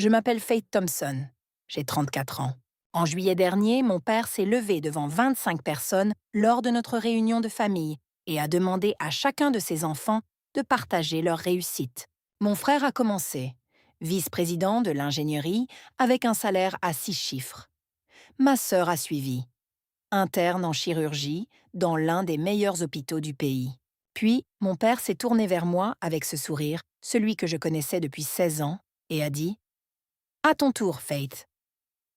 Je m'appelle Faith Thompson. J'ai 34 ans. En juillet dernier, mon père s'est levé devant 25 personnes lors de notre réunion de famille et a demandé à chacun de ses enfants de partager leur réussite. Mon frère a commencé, vice-président de l'ingénierie avec un salaire à 6 chiffres. Ma sœur a suivi, interne en chirurgie dans l'un des meilleurs hôpitaux du pays. Puis, mon père s'est tourné vers moi avec ce sourire, celui que je connaissais depuis 16 ans, et a dit « À ton tour, Faith.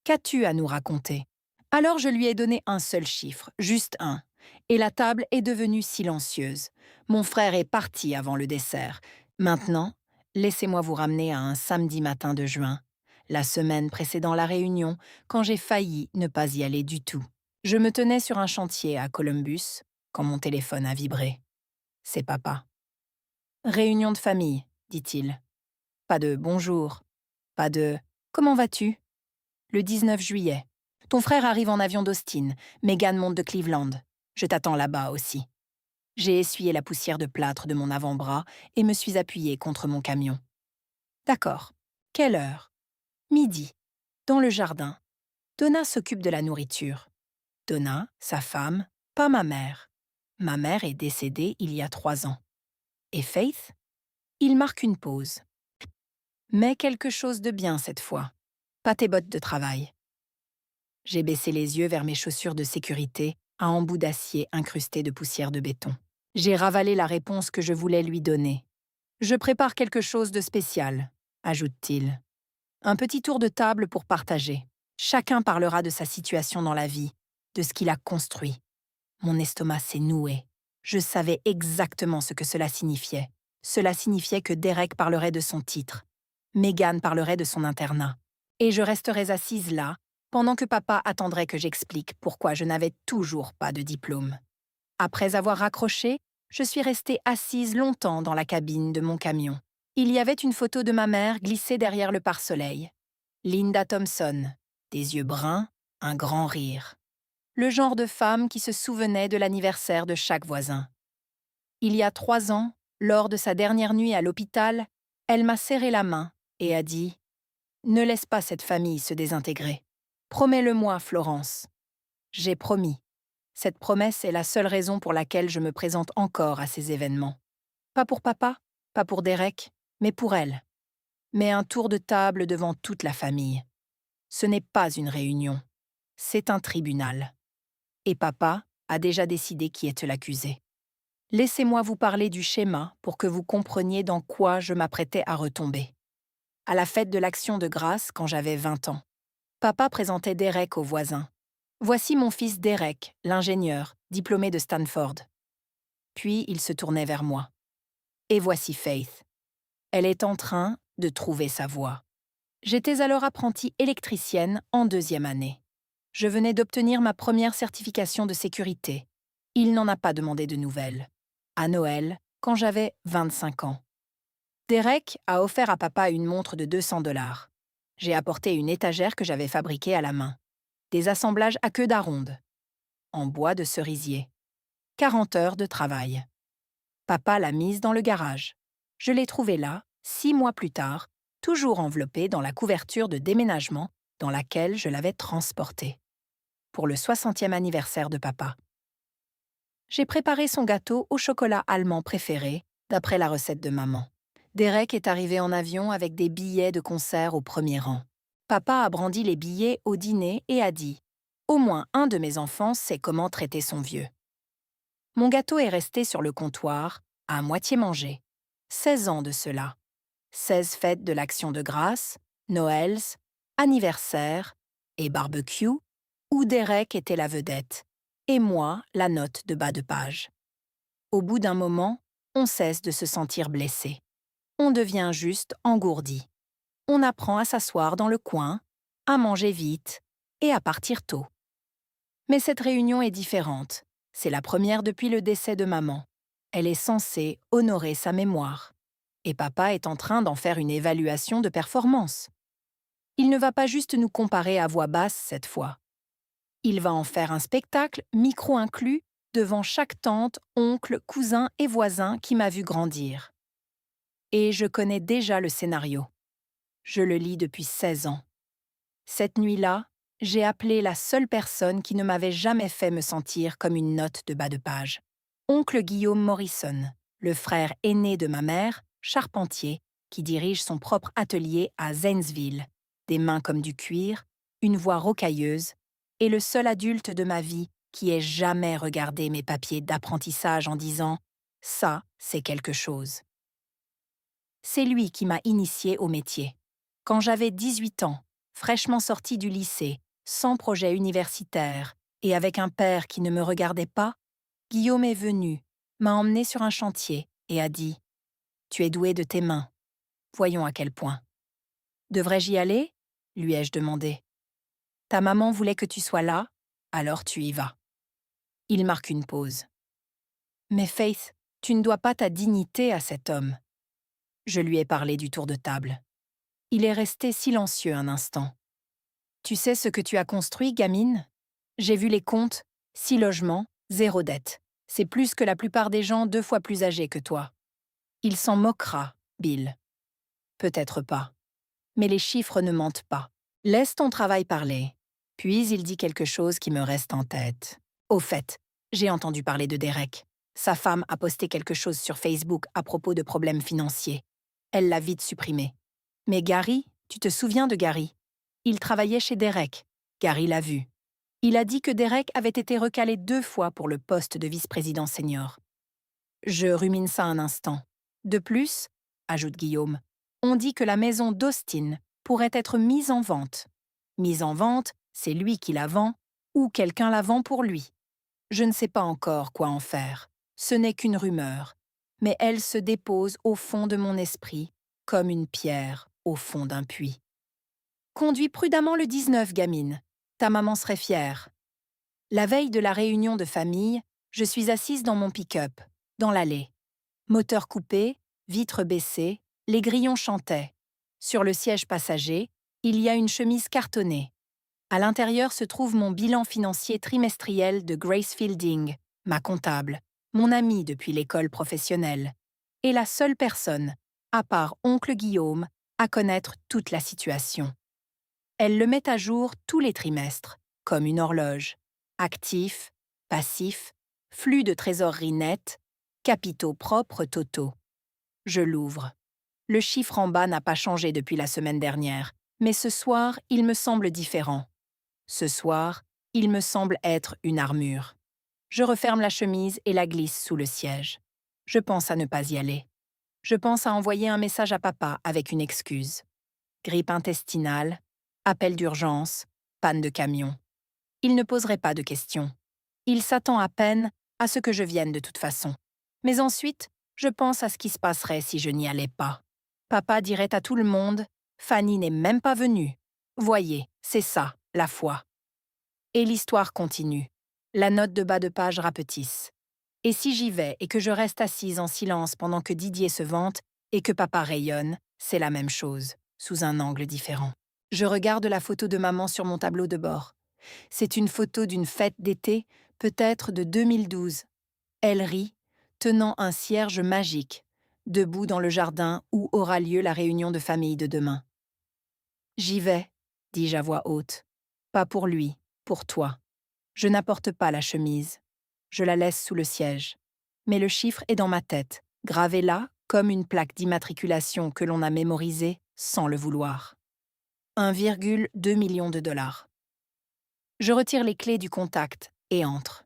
Qu'as-tu à nous raconter ?» Alors je lui ai donné un seul chiffre, juste un, et la table est devenue silencieuse. Mon frère est parti avant le dessert. Maintenant, laissez-moi vous ramener à un samedi matin de juin, la semaine précédant la réunion, quand j'ai failli ne pas y aller du tout. Je me tenais sur un chantier à Columbus quand mon téléphone a vibré. C'est papa. « Réunion de famille », dit-il. Pas de « bonjour », pas de « comment vas-tu ?» Le 19 juillet. Ton frère arrive en avion d'Austin. Megan monte de Cleveland. Je t'attends là-bas aussi. J'ai essuyé la poussière de plâtre de mon avant-bras et me suis appuyée contre mon camion. D'accord. Quelle heure? Midi. Dans le jardin. Donna s'occupe de la nourriture. Donna, sa femme, pas ma mère. Ma mère est décédée il y a 3 ans. Et Faith? Il marque une pause. Mais quelque chose de bien cette fois. Pas tes bottes de travail. J'ai baissé les yeux vers mes chaussures de sécurité à embout d'acier incrusté de poussière de béton. J'ai ravalé la réponse que je voulais lui donner. « Je prépare quelque chose de spécial », ajoute-t-il. Un petit tour de table pour partager. Chacun parlera de sa situation dans la vie, de ce qu'il a construit. Mon estomac s'est noué. Je savais exactement ce que cela signifiait. Cela signifiait que Derek parlerait de son titre. Megan parlerait de son internat. Et je resterais assise là, pendant que papa attendrait que j'explique pourquoi je n'avais toujours pas de diplôme. Après avoir raccroché, je suis restée assise longtemps dans la cabine de mon camion. Il y avait une photo de ma mère glissée derrière le pare-soleil. Linda Thompson, des yeux bruns, un grand rire. Le genre de femme qui se souvenait de l'anniversaire de chaque voisin. Il y a 3 ans, lors de sa dernière nuit à l'hôpital, elle m'a serré la main et a dit « Ne laisse pas cette famille se désintégrer. Promets-le-moi, Florence. » J'ai promis. Cette promesse est la seule raison pour laquelle je me présente encore à ces événements. Pas pour papa, pas pour Derek, mais pour elle. Mais un tour de table devant toute la famille. Ce n'est pas une réunion, c'est un tribunal. Et papa a déjà décidé qui est l'accusé. Laissez-moi vous parler du schéma pour que vous compreniez dans quoi je m'apprêtais à retomber. À la fête de l'Action de grâce, quand j'avais 20 ans, papa présentait Derek aux voisins. Voici mon fils Derek, l'ingénieur, diplômé de Stanford. Puis il se tournait vers moi. Et voici Faith. Elle est en train de trouver sa voie. J'étais alors apprentie électricienne en 2e année. Je venais d'obtenir ma première certification de sécurité. Il n'en a pas demandé de nouvelles. À Noël, quand j'avais 25 ans. Derek a offert à papa une montre de 200 $. J'ai apporté une étagère que j'avais fabriquée à la main. Des assemblages à queue d'aronde, en bois de cerisier. 40 heures de travail. Papa l'a mise dans le garage. Je l'ai trouvée là, 6 mois plus tard, toujours enveloppée dans la couverture de déménagement dans laquelle je l'avais transportée. Pour le 60e anniversaire de papa. J'ai préparé son gâteau au chocolat allemand préféré, d'après la recette de maman. Derek est arrivé en avion avec des billets de concert au premier rang. Papa a brandi les billets au dîner et a dit « Au moins un de mes enfants sait comment traiter son vieux. » Mon gâteau est resté sur le comptoir, à moitié mangé. 16 ans de cela. 16 fêtes de l'Action de grâce, Noëls, anniversaires et barbecue, où Derek était la vedette, et moi la note de bas de page. Au bout d'un moment, on cesse de se sentir blessé. On devient juste engourdi. On apprend à s'asseoir dans le coin, à manger vite et à partir tôt. Mais cette réunion est différente. C'est la première depuis le décès de maman. Elle est censée honorer sa mémoire. Et papa est en train d'en faire une évaluation de performance. Il ne va pas juste nous comparer à voix basse cette fois. Il va en faire un spectacle, micro inclus, devant chaque tante, oncle, cousin et voisin qui m'a vu grandir. Et je connais déjà le scénario. Je le lis depuis 16 ans. Cette nuit-là, j'ai appelé la seule personne qui ne m'avait jamais fait me sentir comme une note de bas de page. Oncle Guillaume Morrison, le frère aîné de ma mère, charpentier, qui dirige son propre atelier à Zanesville, des mains comme du cuir, une voix rocailleuse, et le seul adulte de ma vie qui ait jamais regardé mes papiers d'apprentissage en disant « ça, c'est quelque chose ». C'est lui qui m'a initié au métier. Quand j'avais 18 ans, fraîchement sortie du lycée, sans projet universitaire et avec un père qui ne me regardait pas, Guillaume est venu, m'a emmené sur un chantier et a dit « Tu es doué de tes mains. Voyons à quel point. » « Devrais-je y aller ?» lui ai-je demandé. « Ta maman voulait que tu sois là, alors tu y vas. » Il marque une pause. « Mais Faith, tu ne dois pas ta dignité à cet homme. » Je lui ai parlé du tour de table. Il est resté silencieux un instant. « Tu sais ce que tu as construit, gamine ? J'ai vu les comptes, 6 logements, 0 dette. C'est plus que la plupart des gens 2 fois plus âgés que toi. » Il s'en moquera, Bill. Peut-être pas. Mais les chiffres ne mentent pas. Laisse ton travail parler. Puis il dit quelque chose qui me reste en tête. Au fait, j'ai entendu parler de Derek. Sa femme a posté quelque chose sur Facebook à propos de problèmes financiers. Elle l'a vite supprimé. Mais Gary, tu te souviens de Gary ? Il travaillait chez Derek. Gary l'a vu. Il a dit que Derek avait été recalé 2 fois pour le poste de vice-président senior. Je rumine ça un instant. De plus, ajoute Guillaume, on dit que la maison d'Austin pourrait être mise en vente. Mise en vente, c'est lui qui la vend, ou quelqu'un la vend pour lui. Je ne sais pas encore quoi en faire. Ce n'est qu'une rumeur. Mais elle se dépose au fond de mon esprit, comme une pierre au fond d'un puits. Conduis prudemment le 19, gamine. Ta maman serait fière. La veille de la réunion de famille, je suis assise dans mon pick-up, dans l'allée. Moteur coupé, vitres baissées, les grillons chantaient. Sur le siège passager, il y a une chemise cartonnée. À l'intérieur se trouve mon bilan financier trimestriel de Grace Fielding, ma comptable, mon amie depuis l'école professionnelle, et la seule personne, à part oncle Guillaume, à connaître toute la situation. Elle le met à jour tous les trimestres, comme une horloge. Actifs, passifs, flux de trésorerie nette, capitaux propres totaux. Je l'ouvre. Le chiffre en bas n'a pas changé depuis la semaine dernière, mais ce soir, il me semble différent. Ce soir, il me semble être une armure. Je referme la chemise et la glisse sous le siège. Je pense à ne pas y aller. Je pense à envoyer un message à papa avec une excuse. Grippe intestinale, appel d'urgence, panne de camion. Il ne poserait pas de questions. Il s'attend à peine à ce que je vienne de toute façon. Mais ensuite, je pense à ce qui se passerait si je n'y allais pas. Papa dirait à tout le monde « Fanny n'est même pas venue. Voyez, c'est ça, la foi. » Et l'histoire continue. La note de bas de page rapetisse. Et si j'y vais et que je reste assise en silence pendant que Didier se vante et que papa rayonne, c'est la même chose, sous un angle différent. Je regarde la photo de maman sur mon tableau de bord. C'est une photo d'une fête d'été, peut-être de 2012. Elle rit, tenant un cierge magique, debout dans le jardin où aura lieu la réunion de famille de demain. « J'y vais », dis-je à voix haute. « Pas pour lui, pour toi. Je n'apporte pas la chemise. Je la laisse sous le siège. Mais le chiffre est dans ma tête, gravé là comme une plaque d'immatriculation que l'on a mémorisée sans le vouloir. 1,2 million de dollars. Je retire les clés du contact et entre.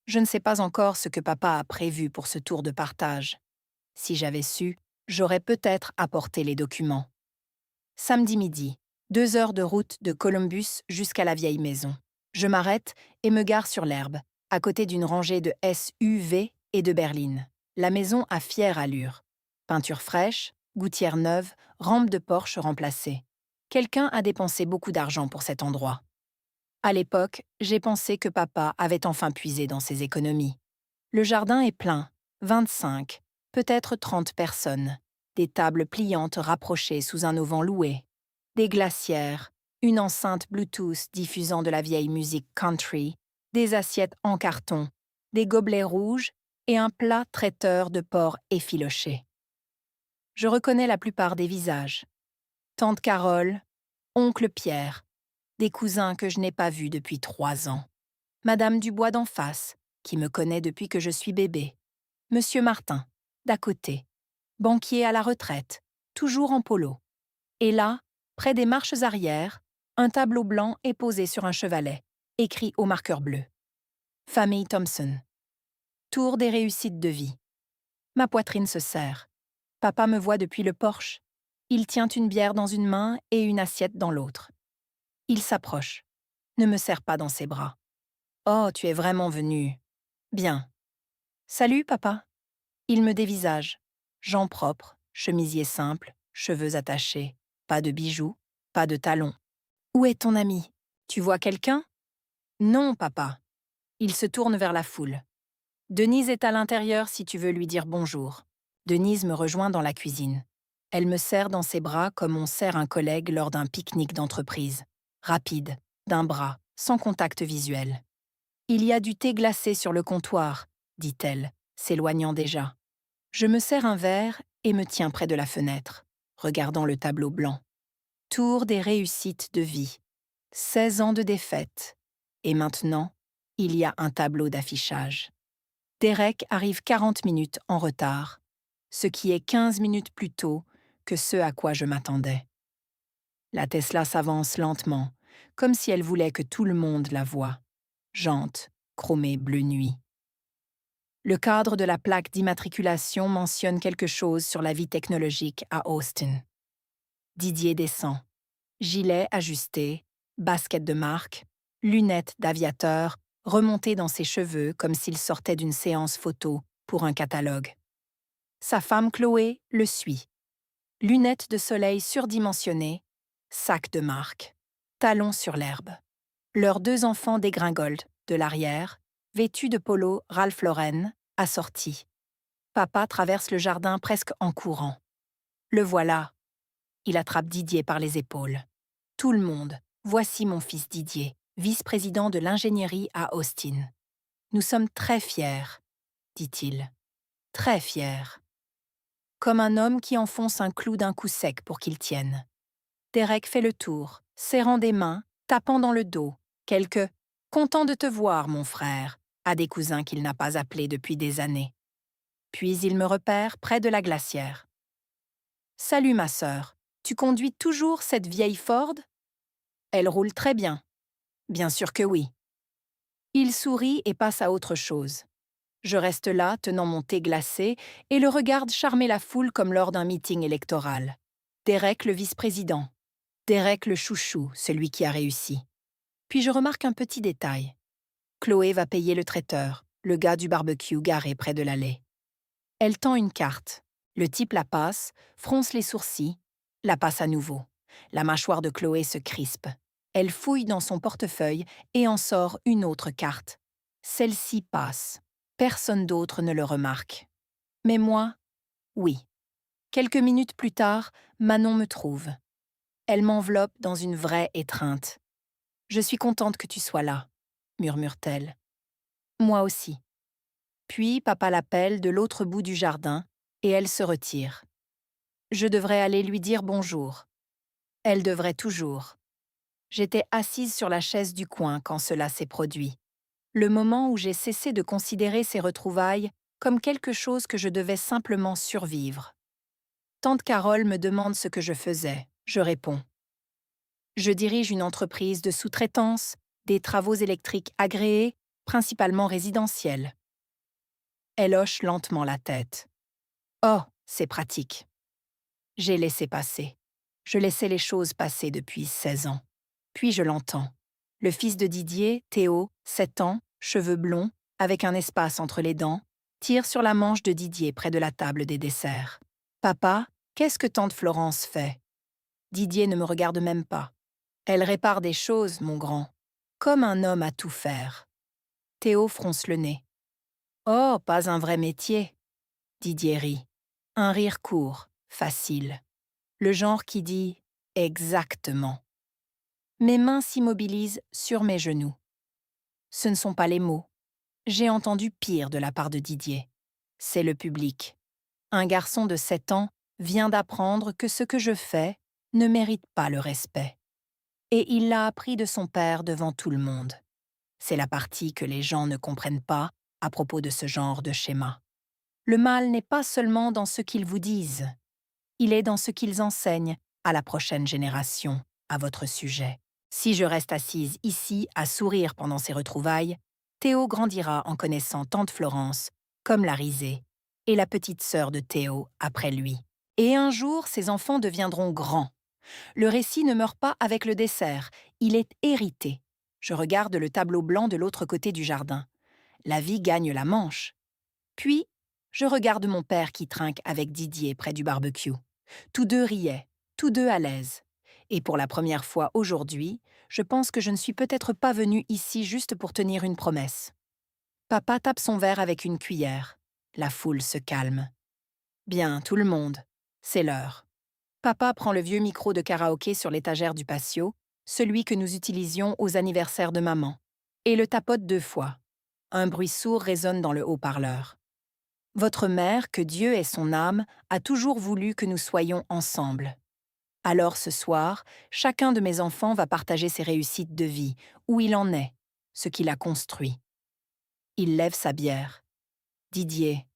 Je ne sais pas encore ce que papa a prévu pour ce tour de partage. Si j'avais su, j'aurais peut-être apporté les documents. Samedi midi, 2 heures de route de Columbus jusqu'à la vieille maison. Je m'arrête et me gare sur l'herbe, à côté d'une rangée de SUV et de berlines. La maison a fière allure. Peinture fraîche, gouttière neuve, rampe de Porsche remplacée. Quelqu'un a dépensé beaucoup d'argent pour cet endroit. À l'époque, j'ai pensé que papa avait enfin puisé dans ses économies. Le jardin est plein, 25, peut-être 30 personnes. Des tables pliantes rapprochées sous un auvent loué. Des glacières, une enceinte Bluetooth diffusant de la vieille musique country, des assiettes en carton, des gobelets rouges et un plat traiteur de porc effiloché. Je reconnais la plupart des visages. tante Carole, oncle Pierre, des cousins que je n'ai pas vus depuis 3 ans. Madame Dubois d'en face, qui me connaît depuis que je suis bébé. Monsieur Martin, d'à côté, banquier à la retraite, toujours en polo. Et là, près des marches arrière, un tableau blanc est posé sur un chevalet, écrit au marqueur bleu. Famille Thompson. Tour des réussites de vie. Ma poitrine se serre. Papa me voit depuis le porche. Il tient une bière dans une main et une assiette dans l'autre. Il s'approche. Ne me serre pas dans ses bras. Oh, tu es vraiment venu. Bien. Salut, papa. Il me dévisage. Jean propre, chemisier simple, cheveux attachés. Pas de bijoux, pas de talons. Où est ton ami? Tu vois quelqu'un? Non, papa. Il se tourne vers la foule. Denise est à l'intérieur si tu veux lui dire bonjour. Denise me rejoint dans la cuisine. Elle me serre dans ses bras comme on serre un collègue lors d'un pique-nique d'entreprise. Rapide, d'un bras, sans contact visuel. Il y a du thé glacé sur le comptoir, dit-elle, s'éloignant déjà. Je me sers un verre et me tiens près de la fenêtre, regardant le tableau blanc. Tour des réussites de vie. 16 ans de défaite. Et maintenant, il y a un tableau d'affichage. Derek arrive 40 minutes en retard, ce qui est 15 minutes plus tôt que ce à quoi je m'attendais. La Tesla s'avance lentement, comme si elle voulait que tout le monde la voie. Jante, chromée bleu nuit. Le cadre de la plaque d'immatriculation mentionne quelque chose sur la vie technologique à Austin. Didier descend. Gilet ajusté, basket de marque, lunettes d'aviateur remontées dans ses cheveux comme s'il sortait d'une séance photo pour un catalogue. Sa femme Chloé le suit. Lunettes de soleil surdimensionnées, sac de marque, talons sur l'herbe. Leurs 2 enfants dégringolent de l'arrière, vêtus de polo Ralph Lauren, assortis. Papa traverse le jardin presque en courant. Le voilà. Il attrape Didier par les épaules. Tout le monde, voici mon fils Didier, vice-président de l'ingénierie à Austin. Nous sommes très fiers, dit-il. Très fiers. Comme un homme qui enfonce un clou d'un coup sec pour qu'il tienne. Derek fait le tour, serrant des mains, tapant dans le dos. Quelque « Content de te voir, mon frère », à des cousins qu'il n'a pas appelés depuis des années. Puis il me repère près de la glacière. « Salut, ma sœur. Tu conduis toujours cette vieille Ford ? Elle roule très bien. » « Bien sûr que oui. » Il sourit et passe à autre chose. Je reste là, tenant mon thé glacé, et le regarde charmer la foule comme lors d'un meeting électoral. Derek le vice-président. Derek le chouchou, celui qui a réussi. Puis je remarque un petit détail. Chloé va payer le traiteur, le gars du barbecue garé près de l'allée. Elle tend une carte. Le type la passe, fronce les sourcils, la passe à nouveau. La mâchoire de Chloé se crispe. Elle fouille dans son portefeuille et en sort une autre carte. Celle-ci passe. Personne d'autre ne le remarque. Mais moi, oui. Quelques minutes plus tard, Manon me trouve. Elle m'enveloppe dans une vraie étreinte. « Je suis contente que tu sois là », murmure-t-elle. Moi aussi. Puis papa l'appelle de l'autre bout du jardin et elle se retire. Je devrais aller lui dire bonjour. Elle devrait toujours. J'étais assise sur la chaise du coin quand cela s'est produit. Le moment où j'ai cessé de considérer ces retrouvailles comme quelque chose que je devais simplement survivre. Tante Carole me demande ce que je faisais. Je réponds. Je dirige une entreprise de sous-traitance, des travaux électriques agréés, principalement résidentiels. Elle hoche lentement la tête. Oh, c'est pratique. J'ai laissé passer. Je laissais les choses passer depuis 16 ans. Puis je l'entends. Le fils de Didier, Théo, 7 ans, cheveux blonds, avec un espace entre les dents, tire sur la manche de Didier près de la table des desserts. « Papa, qu'est-ce que tante Florence fait ?» Didier ne me regarde même pas. « Elle répare des choses, mon grand. Comme un homme à tout faire. » Théo fronce le nez. « Oh, pas un vrai métier. » Didier rit. Un rire court, facile. Le genre qui dit « exactement ». Mes mains s'immobilisent sur mes genoux. Ce ne sont pas les mots. J'ai entendu pire de la part de Didier. C'est le public. Un garçon de 7 ans vient d'apprendre que ce que je fais, ne mérite pas le respect. Et il l'a appris de son père devant tout le monde. C'est la partie que les gens ne comprennent pas à propos de ce genre de schéma. Le mal n'est pas seulement dans ce qu'ils vous disent, il est dans ce qu'ils enseignent à la prochaine génération à votre sujet. Si je reste assise ici à sourire pendant ces retrouvailles, Théo grandira en connaissant tante Florence, comme la risée, et la petite sœur de Théo après lui. Et un jour, ces enfants deviendront grands. Le récit ne meurt pas avec le dessert, il est hérité. Je regarde le tableau blanc de l'autre côté du jardin. La vie gagne la manche. Puis, je regarde mon père qui trinque avec Didier près du barbecue. Tous deux riaient, tous deux à l'aise. Et pour la première fois aujourd'hui, je pense que je ne suis peut-être pas venue ici juste pour tenir une promesse. Papa tape son verre avec une cuillère. La foule se calme. Bien, tout le monde. C'est l'heure. Papa prend le vieux micro de karaoké sur l'étagère du patio, celui que nous utilisions aux anniversaires de maman, et le tapote 2 fois. Un bruit sourd résonne dans le haut-parleur. Votre mère, que Dieu ait son âme, a toujours voulu que nous soyons ensemble. Alors ce soir, chacun de mes enfants va partager ses réussites de vie, où il en est, ce qu'il a construit. Il lève sa bière. Didier,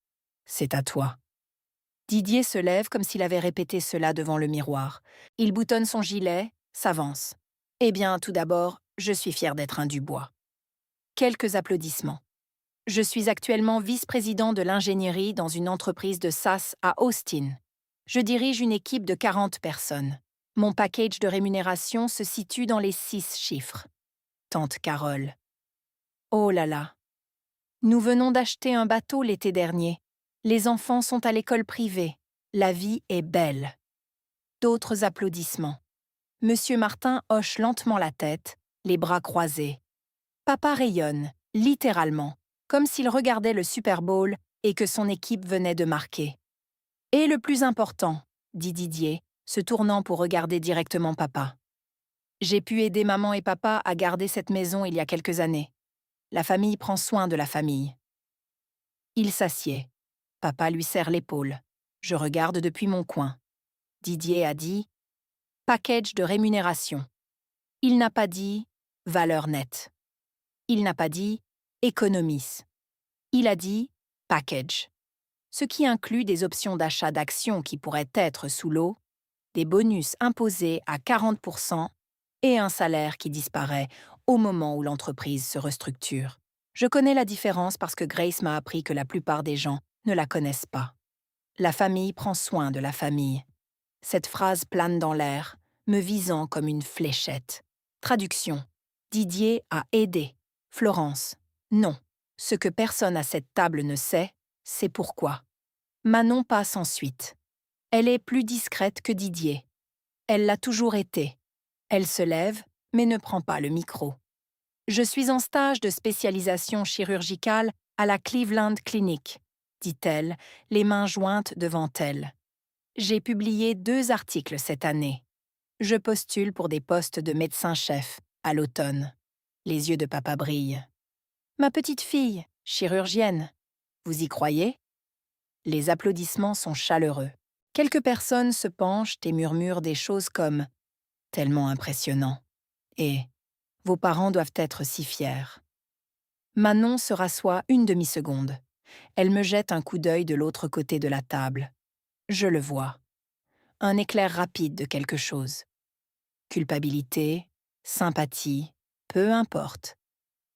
c'est à toi. Didier se lève comme s'il avait répété cela devant le miroir. Il boutonne son gilet, s'avance. Eh bien, tout d'abord, je suis fier d'être un Dubois. Quelques applaudissements. Je suis actuellement vice-président de l'ingénierie dans une entreprise de SaaS à Austin. Je dirige une équipe de 40 personnes. Mon package de rémunération se situe dans les 6 chiffres. Tante Carole. Oh là là. Nous venons d'acheter un bateau l'été dernier. Les enfants sont à l'école privée. La vie est belle. D'autres applaudissements. Monsieur Martin hoche lentement la tête, les bras croisés. Papa rayonne, littéralement, comme s'il regardait le Super Bowl et que son équipe venait de marquer. Et le plus important, dit Didier, se tournant pour regarder directement papa. J'ai pu aider maman et papa à garder cette maison il y a quelques années. La famille prend soin de la famille. Il s'assied. Papa lui serre l'épaule. Je regarde depuis mon coin. Didier a dit « package de rémunération ». Il n'a pas dit « valeur nette ». Il n'a pas dit « économise ». Il a dit « package », ce qui inclut des options d'achat d'actions qui pourraient être sous l'eau, des bonus imposés à 40% et un salaire qui disparaît au moment où l'entreprise se restructure. Je connais la différence parce que Grace m'a appris que la plupart des gens ne la connaissent pas. La famille prend soin de la famille. Cette phrase plane dans l'air, me visant comme une fléchette. Traduction. Didier a aidé. Florence. Non. Ce que personne à cette table ne sait, c'est pourquoi. Manon passe ensuite. Elle est plus discrète que Didier. Elle l'a toujours été. Elle se lève, mais ne prend pas le micro. Je suis en stage de spécialisation chirurgicale à la Cleveland Clinic, dit-elle, les mains jointes devant elle. J'ai publié 2 articles cette année. Je postule pour des postes de médecin-chef à l'automne. Les yeux de papa brillent. Ma petite fille, chirurgienne. Vous y croyez? Les applaudissements sont chaleureux. Quelques personnes se penchent et murmurent des choses comme « tellement impressionnant » et « vos parents doivent être si fiers ». Manon se rassoit une demi-seconde. Elle me jette un coup d'œil de l'autre côté de la table. Je le vois. Un éclair rapide de quelque chose. Culpabilité, sympathie, peu importe.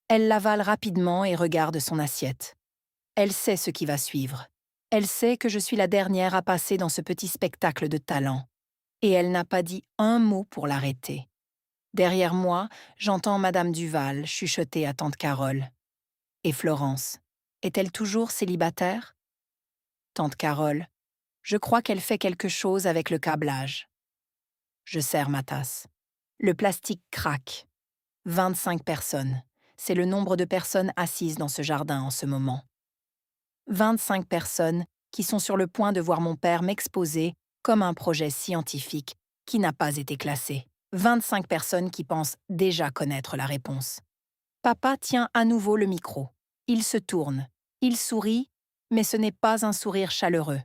Elle l'avale rapidement et regarde son assiette. Elle sait ce qui va suivre. Elle sait que je suis la dernière à passer dans ce petit spectacle de talent. Et elle n'a pas dit un mot pour l'arrêter. Derrière moi, j'entends Madame Duval chuchoter à tante Carole. Et Florence, est-elle toujours célibataire? Tante Carole, je crois qu'elle fait quelque chose avec le câblage. Je serre ma tasse. Le plastique craque. 25 personnes. C'est le nombre de personnes assises dans ce jardin en ce moment. 25 personnes qui sont sur le point de voir mon père m'exposer comme un projet scientifique qui n'a pas été classé. 25 personnes qui pensent déjà connaître la réponse. Papa tient à nouveau le micro. Il se tourne. Il sourit, mais ce n'est pas un sourire chaleureux.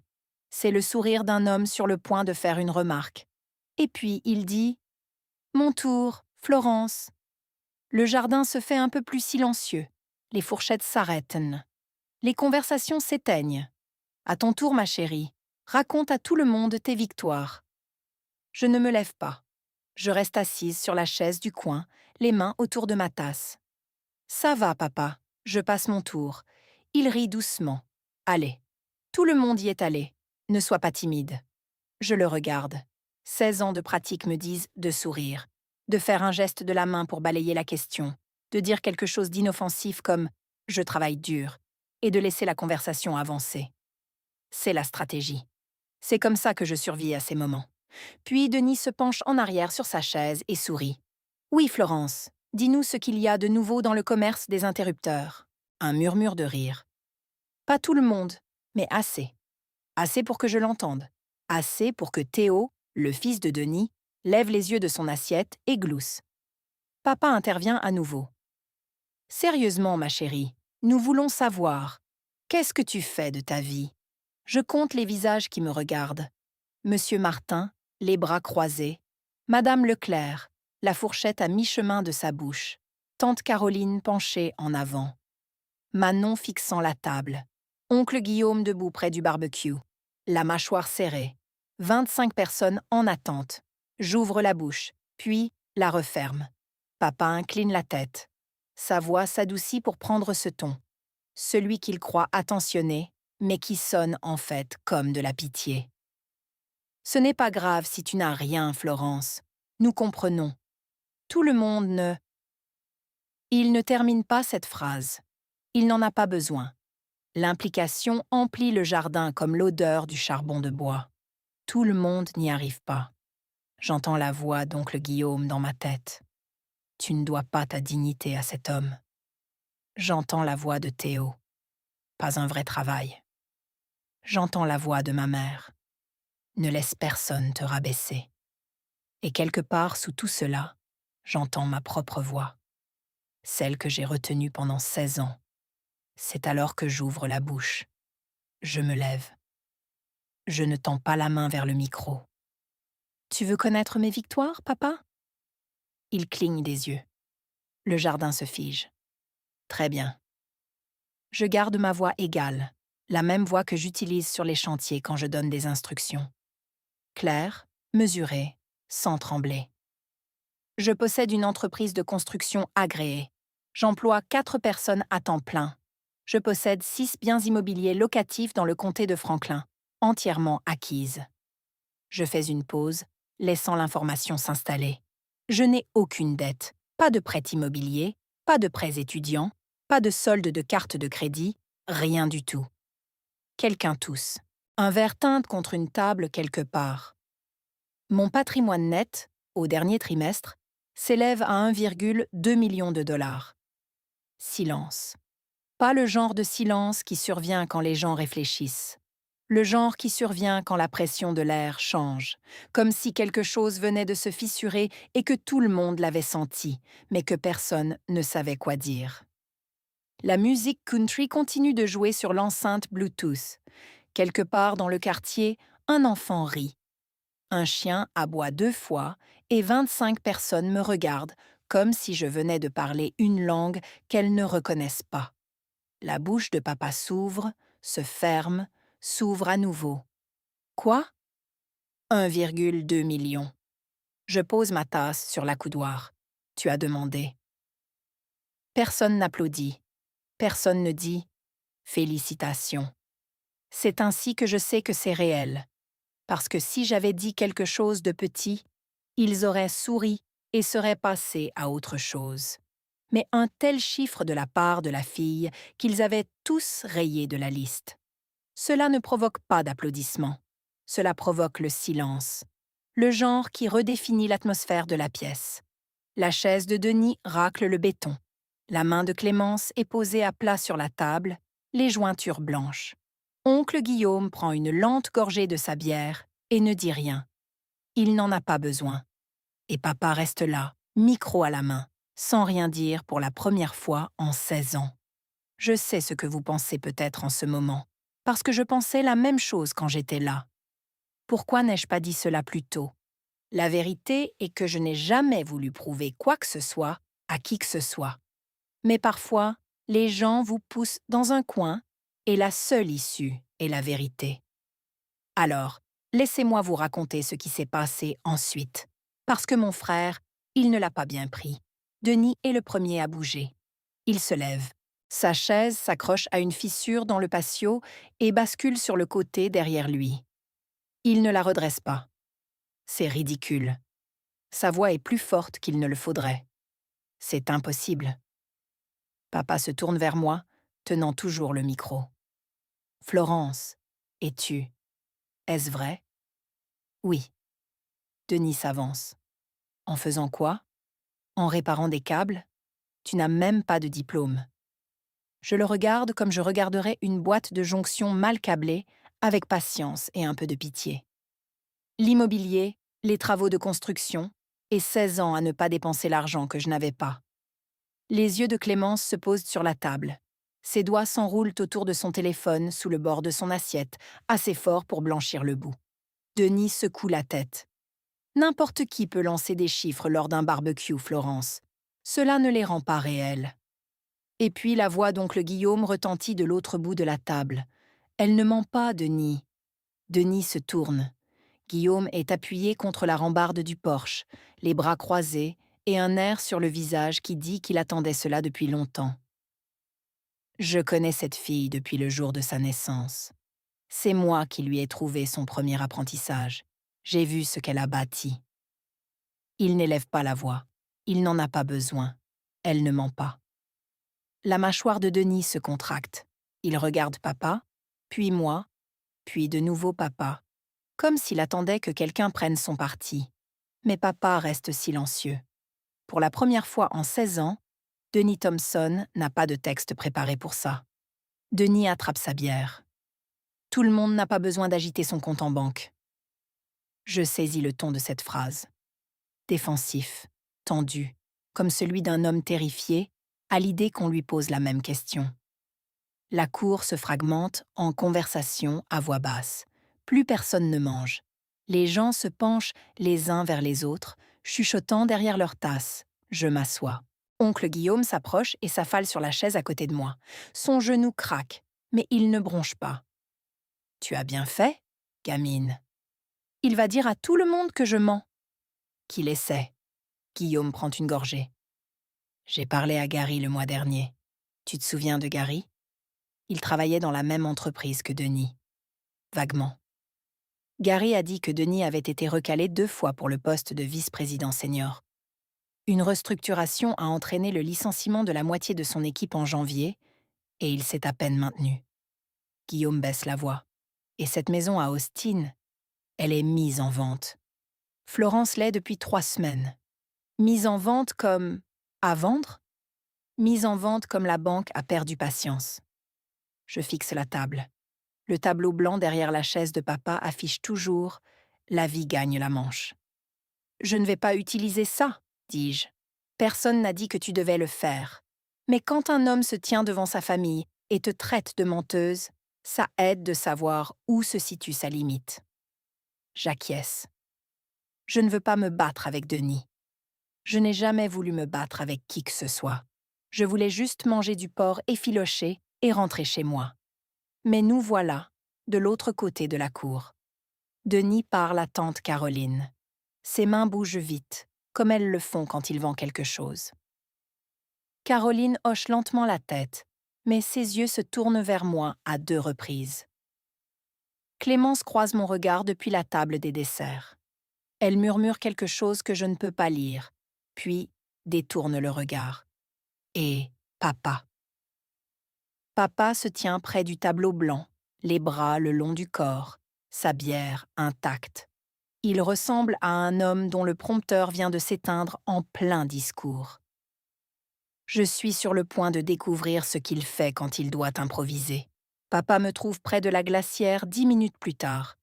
C'est le sourire d'un homme sur le point de faire une remarque. Et puis il dit « Mon tour, Florence ». Le jardin se fait un peu plus silencieux. Les fourchettes s'arrêtent. Les conversations s'éteignent. À ton tour, ma chérie. Raconte à tout le monde tes victoires. Je ne me lève pas. Je reste assise sur la chaise du coin, les mains autour de ma tasse. Ça va, papa. Je passe mon tour. Il rit doucement. Allez. Tout le monde y est allé. Ne sois pas timide. Je le regarde. 16 ans de pratique me disent de sourire, de faire un geste de la main pour balayer la question, de dire quelque chose d'inoffensif comme « je travaille dur » et de laisser la conversation avancer. C'est la stratégie. C'est comme ça que je survis à ces moments. Puis Denis se penche en arrière sur sa chaise et sourit. « Oui, Florence, dis-nous ce qu'il y a de nouveau dans le commerce des interrupteurs. » Un murmure de rire. « Pas tout le monde, mais assez. Assez pour que je l'entende. Assez pour que Théo, le fils de Denis, lève les yeux de son assiette et glousse. Papa intervient à nouveau. « Sérieusement, ma chérie, nous voulons savoir. Qu'est-ce que tu fais de ta vie ?» Je compte les visages qui me regardent. Monsieur Martin, les bras croisés. Madame Leclerc, la fourchette à mi-chemin de sa bouche. Tante Caroline penchée en avant. Manon fixant la table. Oncle Guillaume debout près du barbecue. La mâchoire serrée. 25 personnes en attente. J'ouvre la bouche, puis la referme. Papa incline la tête. Sa voix s'adoucit pour prendre ce ton. Celui qu'il croit attentionné, mais qui sonne en fait comme de la pitié. Ce n'est pas grave si tu n'as rien, Florence. Nous comprenons. Tout le monde ne... Il ne termine pas cette phrase. Il n'en a pas besoin. L'implication emplit le jardin comme l'odeur du charbon de bois. Tout le monde n'y arrive pas. J'entends la voix d'oncle Guillaume dans ma tête. Tu ne dois pas ta dignité à cet homme. J'entends la voix de Théo. Pas un vrai travail. J'entends la voix de ma mère. Ne laisse personne te rabaisser. Et quelque part sous tout cela, j'entends ma propre voix. Celle que j'ai retenue pendant 16 ans. C'est alors que j'ouvre la bouche. Je me lève. Je ne tends pas la main vers le micro. Tu veux connaître mes victoires, papa ? Il cligne des yeux. Le jardin se fige. Très bien. Je garde ma voix égale, la même voix que j'utilise sur les chantiers quand je donne des instructions. Claire, mesurée, sans trembler. Je possède une entreprise de construction agréée. J'emploie 4 personnes à temps plein. Je possède 6 biens immobiliers locatifs dans le comté de Franklin, entièrement acquises. Je fais une pause, laissant l'information s'installer. Je n'ai aucune dette, pas de prêt immobilier, pas de prêts étudiants, pas de solde de carte de crédit, rien du tout. Quelqu'un tousse. Un verre teinte contre une table quelque part. Mon patrimoine net, au dernier trimestre, s'élève à 1,2 million de dollars. Silence. Pas le genre de silence qui survient quand les gens réfléchissent. Le genre qui survient quand la pression de l'air change, comme si quelque chose venait de se fissurer et que tout le monde l'avait senti, mais que personne ne savait quoi dire. La musique country continue de jouer sur l'enceinte Bluetooth. Quelque part dans le quartier, un enfant rit. Un chien aboie 2 fois et 25 personnes me regardent comme si je venais de parler une langue qu'elles ne reconnaissent pas. La bouche de papa s'ouvre, se ferme, s'ouvre à nouveau. Quoi ? 1,2 million. Je pose ma tasse sur l'accoudoir. Tu as demandé. Personne n'applaudit. Personne ne dit « Félicitations ». C'est ainsi que je sais que c'est réel. Parce que si j'avais dit quelque chose de petit, ils auraient souri et seraient passés à autre chose. Mais un tel chiffre de la part de la fille qu'ils avaient tous rayé de la liste. Cela ne provoque pas d'applaudissements. Cela provoque le silence. Le genre qui redéfinit l'atmosphère de la pièce. La chaise de Denis racle le béton. La main de Clémence est posée à plat sur la table, les jointures blanches. Oncle Guillaume prend une lente gorgée de sa bière et ne dit rien. Il n'en a pas besoin. Et papa reste là, micro à la main, sans rien dire pour la première fois en 16 ans. Je sais ce que vous pensez peut-être en ce moment, parce que je pensais la même chose quand j'étais là. Pourquoi n'ai-je pas dit cela plus tôt ? La vérité est que je n'ai jamais voulu prouver quoi que ce soit à qui que ce soit. Mais parfois, les gens vous poussent dans un coin et la seule issue est la vérité. Alors, laissez-moi vous raconter ce qui s'est passé ensuite. Parce que mon frère, il ne l'a pas bien pris. Denis est le premier à bouger. Il se lève. Sa chaise s'accroche à une fissure dans le patio et bascule sur le côté derrière lui. Il ne la redresse pas. C'est ridicule. Sa voix est plus forte qu'il ne le faudrait. C'est impossible. Papa se tourne vers moi, tenant toujours le micro. Florence, es-tu? Est-ce vrai? Oui. Denis s'avance. En faisant quoi? En réparant des câbles? Tu n'as même pas de diplôme. Je le regarde comme je regarderais une boîte de jonction mal câblée, avec patience et un peu de pitié. L'immobilier, les travaux de construction, et 16 ans à ne pas dépenser l'argent que je n'avais pas. Les yeux de Clémence se posent sur la table. Ses doigts s'enroulent autour de son téléphone sous le bord de son assiette, assez fort pour blanchir le bout. Denis secoue la tête. N'importe qui peut lancer des chiffres lors d'un barbecue, Florence. Cela ne les rend pas réels. Et puis la voix d'oncle Guillaume retentit de l'autre bout de la table. Elle ne ment pas, Denis. Denis se tourne. Guillaume est appuyé contre la rambarde du porche, les bras croisés et un air sur le visage qui dit qu'il attendait cela depuis longtemps. Je connais cette fille depuis le jour de sa naissance. C'est moi qui lui ai trouvé son premier apprentissage. J'ai vu ce qu'elle a bâti. Il n'élève pas la voix. Il n'en a pas besoin. Elle ne ment pas. La mâchoire de Denis se contracte. Il regarde papa, puis moi, puis de nouveau papa, comme s'il attendait que quelqu'un prenne son parti. Mais papa reste silencieux. Pour la première fois en 16 ans, Denis Thompson n'a pas de texte préparé pour ça. Denis attrape sa bière. Tout le monde n'a pas besoin d'agiter son compte en banque. Je saisis le ton de cette phrase. Défensif, tendu, comme celui d'un homme terrifié à l'idée qu'on lui pose la même question. La cour se fragmente en conversation à voix basse. Plus personne ne mange. Les gens se penchent les uns vers les autres, chuchotant derrière leur tasse. Je m'assois. Oncle Guillaume s'approche et s'affale sur la chaise à côté de moi. Son genou craque, mais il ne bronche pas. « Tu as bien fait, gamine. » Il va dire à tout le monde que je mens. Qu'il essaie. Guillaume prend une gorgée. J'ai parlé à Gary le mois dernier. Tu te souviens de Gary? Il travaillait dans la même entreprise que Denis. Vaguement. Gary a dit que Denis avait été recalé 2 fois pour le poste de vice-président senior. Une restructuration a entraîné le licenciement de la moitié de son équipe en janvier, et il s'est à peine maintenu. Guillaume baisse la voix. Et cette maison à Austin, elle est mise en vente. Florence l'est depuis 3 semaines. Mise en vente comme à vendre? Mise en vente comme la banque a perdu patience. Je fixe la table. Le tableau blanc derrière la chaise de papa affiche toujours « La vie gagne la manche ». « Je ne vais pas utiliser ça, dis-je. Personne n'a dit que tu devais le faire. Mais quand un homme se tient devant sa famille et te traite de menteuse, ça aide de savoir où se situe sa limite. J'acquiesce. Je ne veux pas me battre avec Denis. Je n'ai jamais voulu me battre avec qui que ce soit. Je voulais juste manger du porc effiloché et rentrer chez moi. Mais nous voilà, de l'autre côté de la cour. Denis parle à tante Caroline. Ses mains bougent vite, comme elles le font quand il vend quelque chose. Caroline hoche lentement la tête, mais ses yeux se tournent vers moi à 2 reprises. Clémence croise mon regard depuis la table des desserts. Elle murmure quelque chose que je ne peux pas lire, puis détourne le regard. Et papa. Papa se tient près du tableau blanc, les bras le long du corps, sa bière intacte. Il ressemble à un homme dont le prompteur vient de s'éteindre en plein discours. Je suis sur le point de découvrir ce qu'il fait quand il doit improviser. Papa me trouve près de la glacière 10 minutes plus tard.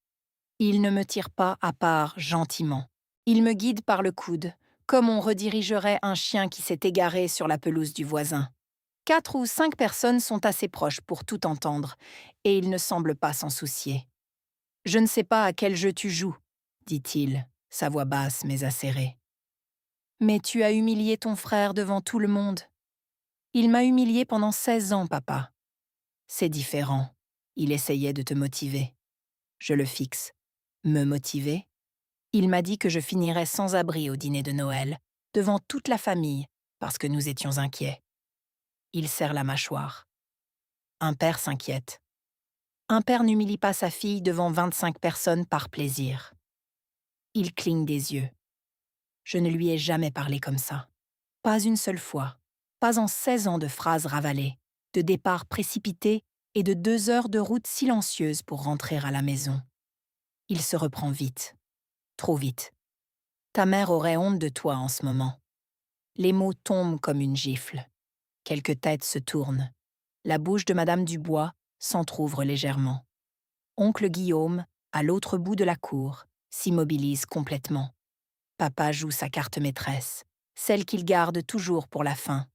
Il ne me tire pas à part gentiment. Il me guide par le coude, comme on redirigerait un chien qui s'est égaré sur la pelouse du voisin. 4 ou 5 personnes sont assez proches pour tout entendre, et il ne semble pas s'en soucier. « Je ne sais pas à quel jeu tu joues, dit-il, Sa voix basse mais acérée. Mais tu as humilié ton frère devant tout le monde. Il m'a humilié pendant 16 ans, papa. C'est différent. Il essayait de te motiver. Je le fixe. Me motiver? Il m'a dit que je finirais sans abri au dîner de Noël, devant toute la famille, parce que nous étions inquiets. Il serre la mâchoire. Un père s'inquiète. Un père n'humilie pas sa fille devant 25 personnes par plaisir. Il cligne des yeux. Je ne lui ai jamais parlé comme ça. Pas une seule fois. Pas en 16 ans de phrases ravalées, de départs précipités et de 2 heures de route silencieuse pour rentrer à la maison. Il se reprend vite. Trop vite. Ta mère aurait honte de toi en ce moment. Les mots tombent comme une gifle. Quelques têtes se tournent. La bouche de Madame Dubois s'entr'ouvre légèrement. Oncle Guillaume, à l'autre bout de la cour, s'immobilise complètement. Papa joue sa carte maîtresse, celle qu'il garde toujours pour la fin.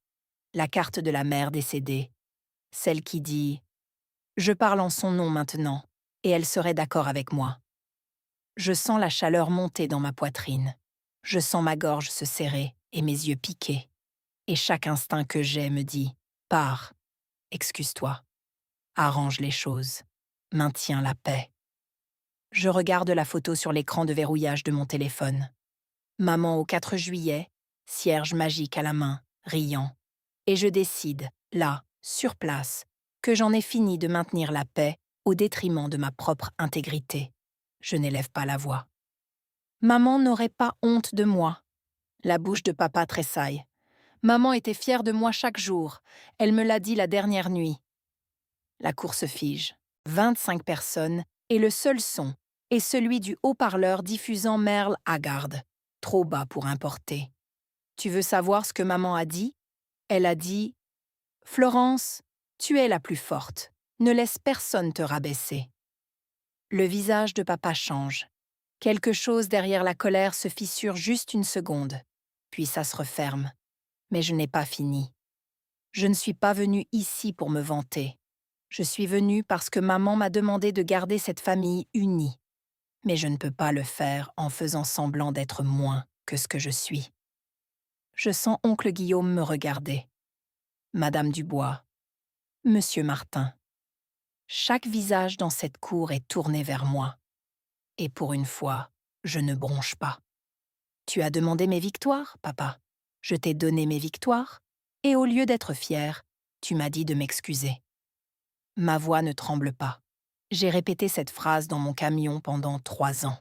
La carte de la mère décédée, celle qui dit « Je parle en son nom maintenant, et elle serait d'accord avec moi ». Je sens la chaleur monter dans ma poitrine. Je sens ma gorge se serrer et mes yeux piquer. Et chaque instinct que j'ai me dit « Pars, excuse-toi, arrange les choses, maintiens la paix ». Je regarde la photo sur l'écran de verrouillage de mon téléphone. Maman au 4 juillet, cierge magique à la main, riant. Et je décide, là, sur place, que j'en ai fini de maintenir la paix au détriment de ma propre intégrité. Je n'élève pas la voix. Maman n'aurait pas honte de moi. La bouche de papa tressaille. Maman était fière de moi chaque jour. Elle me l'a dit la dernière nuit. La cour se fige. 25 personnes et le seul son est celui du haut-parleur diffusant Merle Haggard, trop bas pour importer. Tu veux savoir ce que maman a dit? Elle a dit « Florence, tu es la plus forte. Ne laisse personne te rabaisser. » Le visage de papa change. Quelque chose derrière la colère se fissure juste une seconde, puis ça se referme. Mais je n'ai pas fini. Je ne suis pas venue ici pour me vanter. Je suis venue parce que maman m'a demandé de garder cette famille unie. Mais je ne peux pas le faire en faisant semblant d'être moins que ce que je suis. Je sens oncle Guillaume me regarder. Madame Dubois. Monsieur Martin. Chaque visage dans cette cour est tourné vers moi. Et pour une fois, je ne bronche pas. Tu as demandé mes victoires, papa. Je t'ai donné mes victoires, et au lieu d'être fier, tu m'as dit de m'excuser. Ma voix ne tremble pas. J'ai répété cette phrase dans mon camion pendant 3 ans.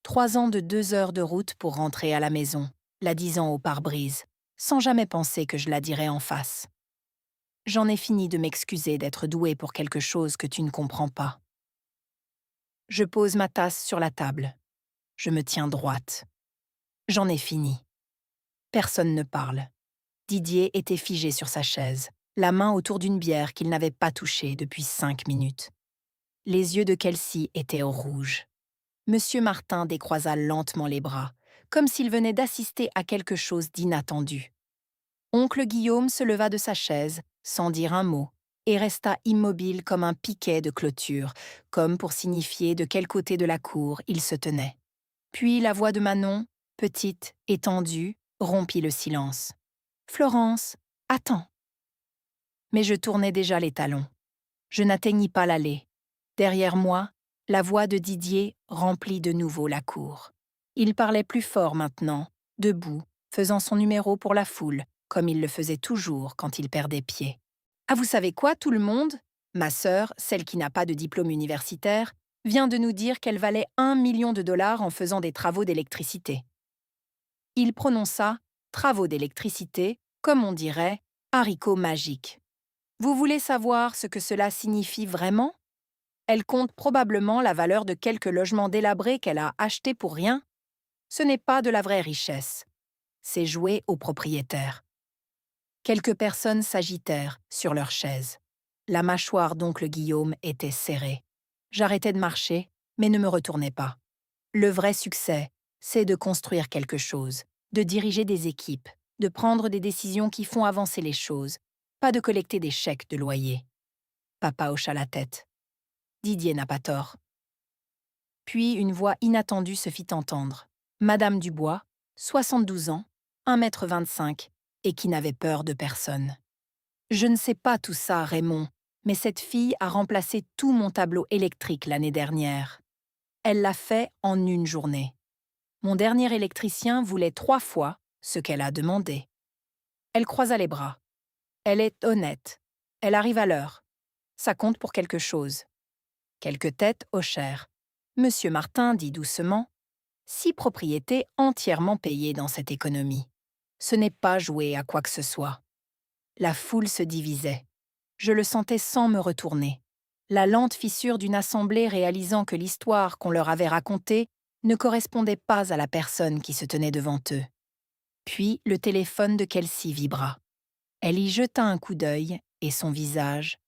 3 ans de 2 heures de route pour rentrer à la maison, la disant au pare-brise, sans jamais penser que je la dirais en face. J'en ai fini de m'excuser d'être douée pour quelque chose que tu ne comprends pas. Je pose ma tasse sur la table. Je me tiens droite. J'en ai fini. Personne ne parle. Didier était figé sur sa chaise, la main autour d'une bière qu'il n'avait pas touchée depuis 5 minutes. Les yeux de Kelsey étaient au rouge. Monsieur Martin décroisa lentement les bras, comme s'il venait d'assister à quelque chose d'inattendu. Oncle Guillaume se leva de sa chaise, sans dire un mot, et resta immobile comme un piquet de clôture, comme pour signifier de quel côté de la cour il se tenait. Puis la voix de Manon, petite, étendue, rompit le silence. « Florence, attends !» Mais je tournais déjà les talons. Je n'atteignis pas l'allée. Derrière moi, la voix de Didier remplit de nouveau la cour. Il parlait plus fort maintenant, debout, faisant son numéro pour la foule, comme il le faisait toujours quand il perdait pied. « Ah, vous savez quoi, tout le monde? Ma sœur, celle qui n'a pas de diplôme universitaire, vient de nous dire qu'elle valait 1 million de dollars en faisant des travaux d'électricité. » Il prononça « travaux d'électricité », comme on dirait « haricots magiques ». Vous voulez savoir ce que cela signifie vraiment? Elle compte probablement la valeur de quelques logements délabrés qu'elle a achetés pour rien. Ce n'est pas de la vraie richesse. C'est jouer aux propriétaires. Quelques personnes s'agitèrent sur leurs chaises. La mâchoire d'oncle Guillaume était serrée. J'arrêtais de marcher, mais ne me retournais pas. Le vrai succès, c'est de construire quelque chose, de diriger des équipes, de prendre des décisions qui font avancer les choses, pas de collecter des chèques de loyer. Papa hocha la tête. Didier n'a pas tort. Puis une voix inattendue se fit entendre. Madame Dubois, 72 ans, 1,25 m, et qui n'avait peur de personne. Je ne sais pas tout ça, Raymond, mais cette fille a remplacé tout mon tableau électrique l'année dernière. Elle l'a fait en une journée. Mon dernier électricien voulait 3 fois ce qu'elle a demandé. Elle croisa les bras. Elle est honnête. Elle arrive à l'heure. Ça compte pour quelque chose. Quelques têtes hochèrent. Monsieur Martin dit doucement: 6 propriétés entièrement payées dans cette économie. Ce n'est pas joué à quoi que ce soit. La foule se divisait. Je le sentais sans me retourner. La lente fissure d'une assemblée réalisant que l'histoire qu'on leur avait racontée ne correspondait pas à la personne qui se tenait devant eux. Puis le téléphone de Kelsey vibra. Elle y jeta un coup d'œil et son visage,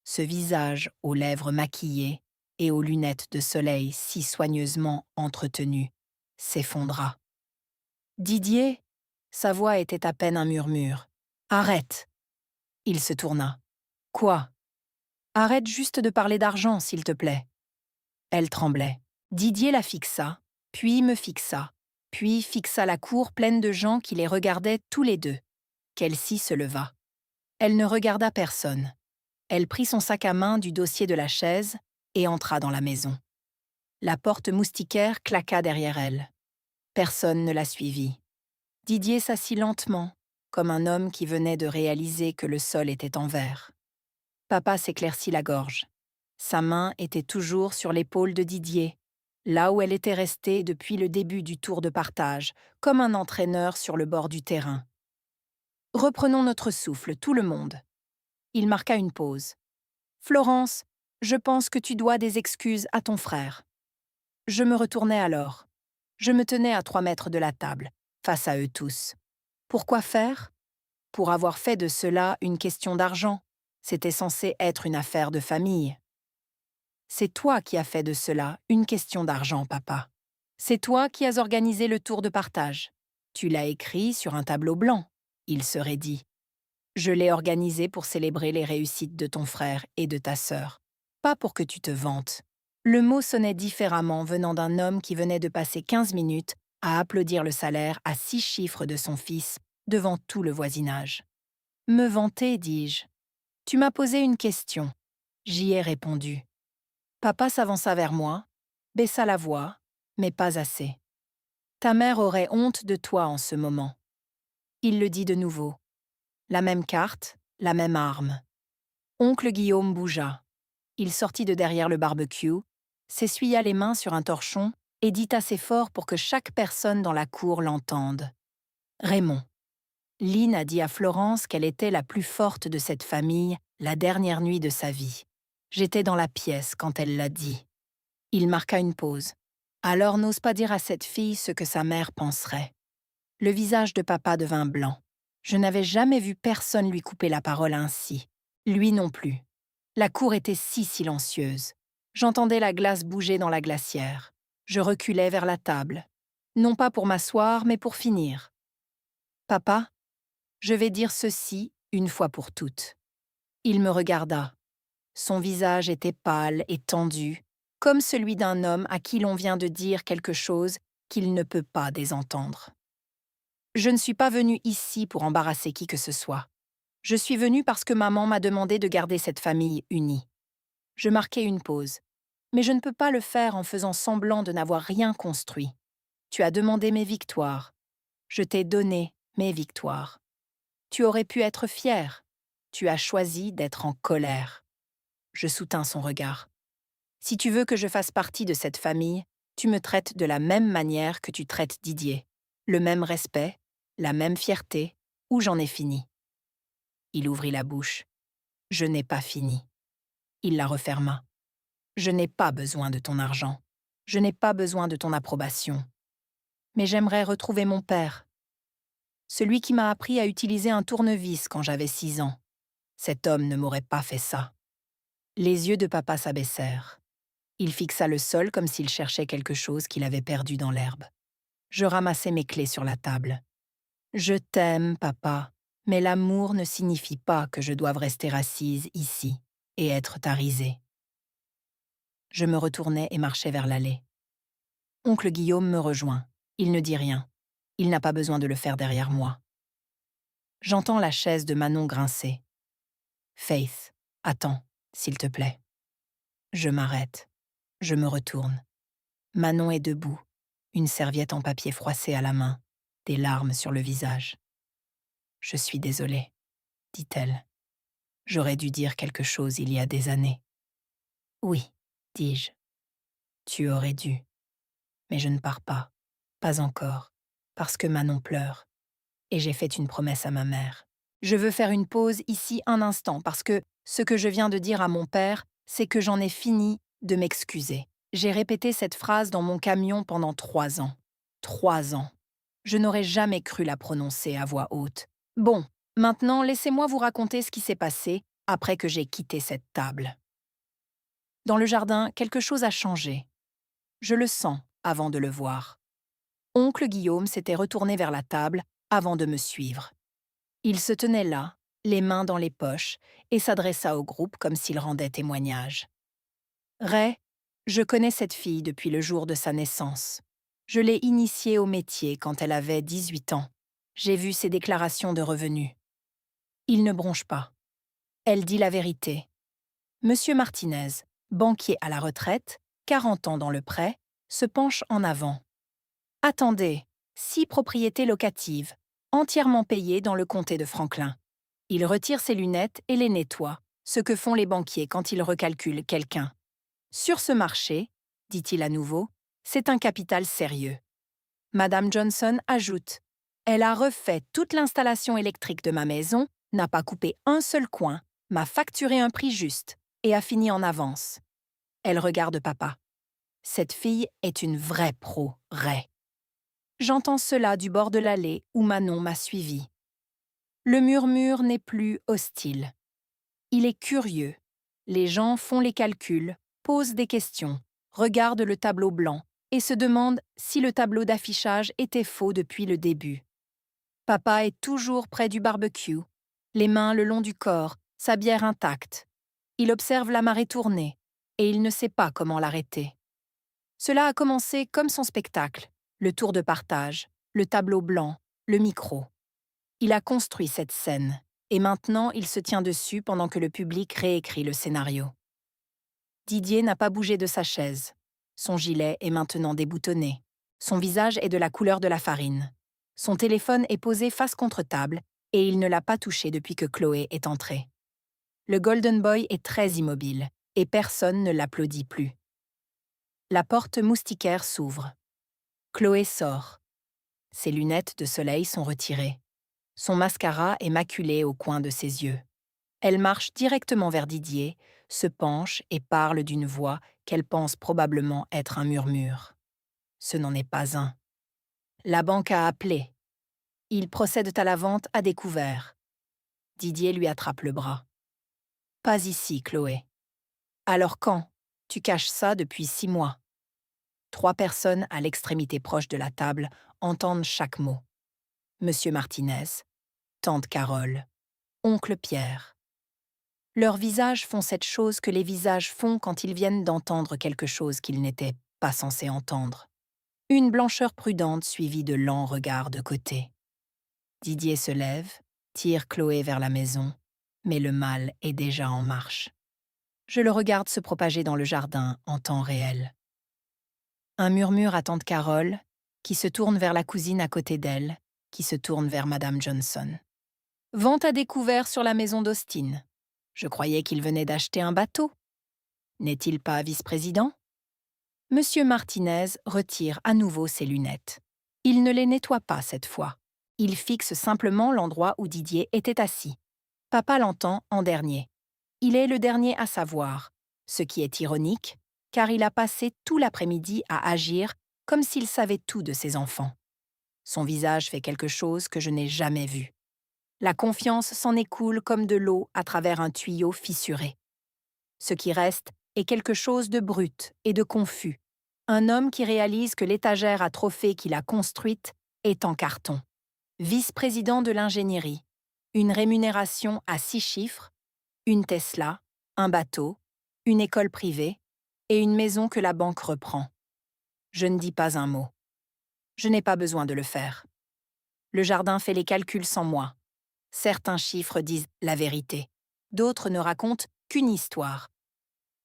ce visage aux lèvres maquillées et aux lunettes de soleil si soigneusement entretenues, s'effondra. Didier, sa voix était à peine un murmure. Arrête. Il se tourna. Quoi? Arrête juste de parler d'argent, s'il te plaît. Elle tremblait. Didier la fixa, puis me fixa, puis fixa la cour pleine de gens qui les regardaient tous les deux. Kelsey se leva. Elle ne regarda personne. Elle prit son sac à main du dossier de la chaise et entra dans la maison. La porte moustiquaire claqua derrière elle. Personne ne la suivit. Didier s'assit lentement, comme un homme qui venait de réaliser que le sol était en verre. Papa s'éclaircit la gorge. Sa main était toujours sur l'épaule de Didier, là où elle était restée depuis le début du tour de partage, comme un entraîneur sur le bord du terrain. Reprenons notre souffle, tout le monde. Il marqua une pause. Florence, je pense que tu dois des excuses à ton frère. Je me retournai alors. Je me tenais à 3 mètres de la table, face à eux tous. Pourquoi faire? Pour avoir fait de cela une question d'argent. C'était censé être une affaire de famille. C'est toi qui as fait de cela une question d'argent, papa. C'est toi qui as organisé le tour de partage. Tu l'as écrit sur un tableau blanc, il serait dit. Je l'ai organisé pour célébrer les réussites de ton frère et de ta sœur, pas pour que tu te vantes. Le mot sonnait différemment venant d'un homme qui venait de passer 15 minutes à applaudir le salaire à 6 chiffres de son fils devant tout le voisinage. Me vanter, dis-je. Tu m'as posé une question. J'y ai répondu. Papa s'avança vers moi, baissa la voix, mais pas assez. Ta mère aurait honte de toi en ce moment. Il le dit de nouveau. La même carte, la même arme. Oncle Guillaume bougea. Il sortit de derrière le barbecue, s'essuya les mains sur un torchon et dit assez fort pour que chaque personne dans la cour l'entende. Raymond. Lynn a dit à Florence qu'elle était la plus forte de cette famille la dernière nuit de sa vie. J'étais dans la pièce quand elle l'a dit. Il marqua une pause. Alors n'ose pas dire à cette fille ce que sa mère penserait. Le visage de papa devint blanc. Je n'avais jamais vu personne lui couper la parole ainsi. Lui non plus. La cour était si silencieuse. J'entendais la glace bouger dans la glacière. Je reculais vers la table. Non pas pour m'asseoir, mais pour finir. Papa, je vais dire ceci une fois pour toutes. Il me regarda. Son visage était pâle et tendu, comme celui d'un homme à qui l'on vient de dire quelque chose qu'il ne peut pas désentendre. Je ne suis pas venue ici pour embarrasser qui que ce soit. Je suis venue parce que maman m'a demandé de garder cette famille unie. Je marquai une pause. Mais je ne peux pas le faire en faisant semblant de n'avoir rien construit. Tu as demandé mes victoires. Je t'ai donné mes victoires. Tu aurais pu être fier. Tu as choisi d'être en colère. Je soutins son regard. Si tu veux que je fasse partie de cette famille, tu me traites de la même manière que tu traites Didier. Le même respect, la même fierté, ou j'en ai fini. Il ouvrit la bouche. Je n'ai pas fini. Il la referma. Je n'ai pas besoin de ton argent. Je n'ai pas besoin de ton approbation. Mais j'aimerais retrouver mon père. Celui qui m'a appris à utiliser un tournevis quand j'avais 6 ans. Cet homme ne m'aurait pas fait ça. Les yeux de papa s'abaissèrent. Il fixa le sol comme s'il cherchait quelque chose qu'il avait perdu dans l'herbe. Je ramassai mes clés sur la table. Je t'aime, papa, mais l'amour ne signifie pas que je doive rester assise ici et être ta risée. Je me retournai et marchai vers l'allée. Oncle Guillaume me rejoint. Il ne dit rien. Il n'a pas besoin de le faire derrière moi. J'entends la chaise de Manon grincer. Faith, attends, s'il te plaît. Je m'arrête. Je me retourne. Manon est debout, une serviette en papier froissée à la main, des larmes sur le visage. Je suis désolée, dit-elle. J'aurais dû dire quelque chose il y a des années. Oui, dis-je. Tu aurais dû. Mais je ne pars pas. Pas encore. Parce que Manon pleure. Et j'ai fait une promesse à ma mère. Je veux faire une pause ici un instant parce que ce que je viens de dire à mon père, c'est que j'en ai fini de m'excuser. J'ai répété cette phrase dans mon camion pendant 3 ans. 3 ans. Je n'aurais jamais cru la prononcer à voix haute. Bon, maintenant laissez-moi vous raconter ce qui s'est passé après que j'ai quitté cette table. Dans le jardin, quelque chose a changé. Je le sens avant de le voir. Oncle Guillaume s'était retourné vers la table avant de me suivre. Il se tenait là, les mains dans les poches, et s'adressa au groupe comme s'il rendait témoignage. Ray, je connais cette fille depuis le jour de sa naissance. Je l'ai initiée au métier quand elle avait 18 ans. J'ai vu ses déclarations de revenus. Il ne bronche pas. Elle dit la vérité. Monsieur Martinez, banquier à la retraite, 40 ans dans le prêt, se penche en avant. Attendez, 6 propriétés locatives, entièrement payées dans le comté de Franklin. Il retire ses lunettes et les nettoie, ce que font les banquiers quand ils recalculent quelqu'un. Sur ce marché, dit-il à nouveau, c'est un capital sérieux. Madame Johnson ajoute, elle a refait toute l'installation électrique de ma maison, n'a pas coupé un seul coin, m'a facturé un prix juste et a fini en avance. Elle regarde papa. Cette fille est une vraie pro, Ray. J'entends cela du bord de l'allée où Manon m'a suivi. Le murmure n'est plus hostile. Il est curieux. Les gens font les calculs, posent des questions, regardent le tableau blanc et se demandent si le tableau d'affichage était faux depuis le début. Papa est toujours près du barbecue, les mains le long du corps, sa bière intacte. Il observe la marée tourner et il ne sait pas comment l'arrêter. Cela a commencé comme son spectacle, le tour de partage, le tableau blanc, le micro. Il a construit cette scène, et maintenant il se tient dessus pendant que le public réécrit le scénario. Didier n'a pas bougé de sa chaise. Son gilet est maintenant déboutonné. Son visage est de la couleur de la farine. Son téléphone est posé face contre table, et il ne l'a pas touché depuis que Chloé est entrée. Le Golden Boy est très immobile, et personne ne l'applaudit plus. La porte moustiquaire s'ouvre. Chloé sort. Ses lunettes de soleil sont retirées. Son mascara est maculé au coin de ses yeux. Elle marche directement vers Didier, se penche et parle d'une voix qu'elle pense probablement être un murmure. Ce n'en est pas un. La banque a appelé. Ils procèdent à la vente à découvert. Didier lui attrape le bras. Pas ici, Chloé. Alors quand? Tu caches ça depuis 6 mois. 3 personnes à l'extrémité proche de la table entendent chaque mot. Monsieur Martinez, tante Carole, oncle Pierre. Leurs visages font cette chose que les visages font quand ils viennent d'entendre quelque chose qu'ils n'étaient pas censés entendre. Une blancheur prudente suivie de lents regards de côté. Didier se lève, tire Chloé vers la maison, mais le mal est déjà en marche. Je le regarde se propager dans le jardin en temps réel. Un murmure à tante Carole, qui se tourne vers la cousine à côté d'elle, qui se tourne vers Madame Johnson. Vente à découvert sur la maison d'Austin. Je croyais qu'il venait d'acheter un bateau. N'est-il pas vice-président? Monsieur Martinez retire à nouveau ses lunettes. Il ne les nettoie pas cette fois. Il fixe simplement l'endroit où Didier était assis. Papa l'entend en dernier. Il est le dernier à savoir, ce qui est ironique, car il a passé tout l'après-midi à agir comme s'il savait tout de ses enfants. Son visage fait quelque chose que je n'ai jamais vu. La confiance s'en écoule comme de l'eau à travers un tuyau fissuré. Ce qui reste est quelque chose de brut et de confus. Un homme qui réalise que l'étagère à trophées qu'il a construite est en carton. Vice-président de l'ingénierie, une rémunération à 6 chiffres, une Tesla, un bateau, une école privée et une maison que la banque reprend. Je ne dis pas un mot. Je n'ai pas besoin de le faire. Le jardin fait les calculs sans moi. Certains chiffres disent la vérité. D'autres ne racontent qu'une histoire.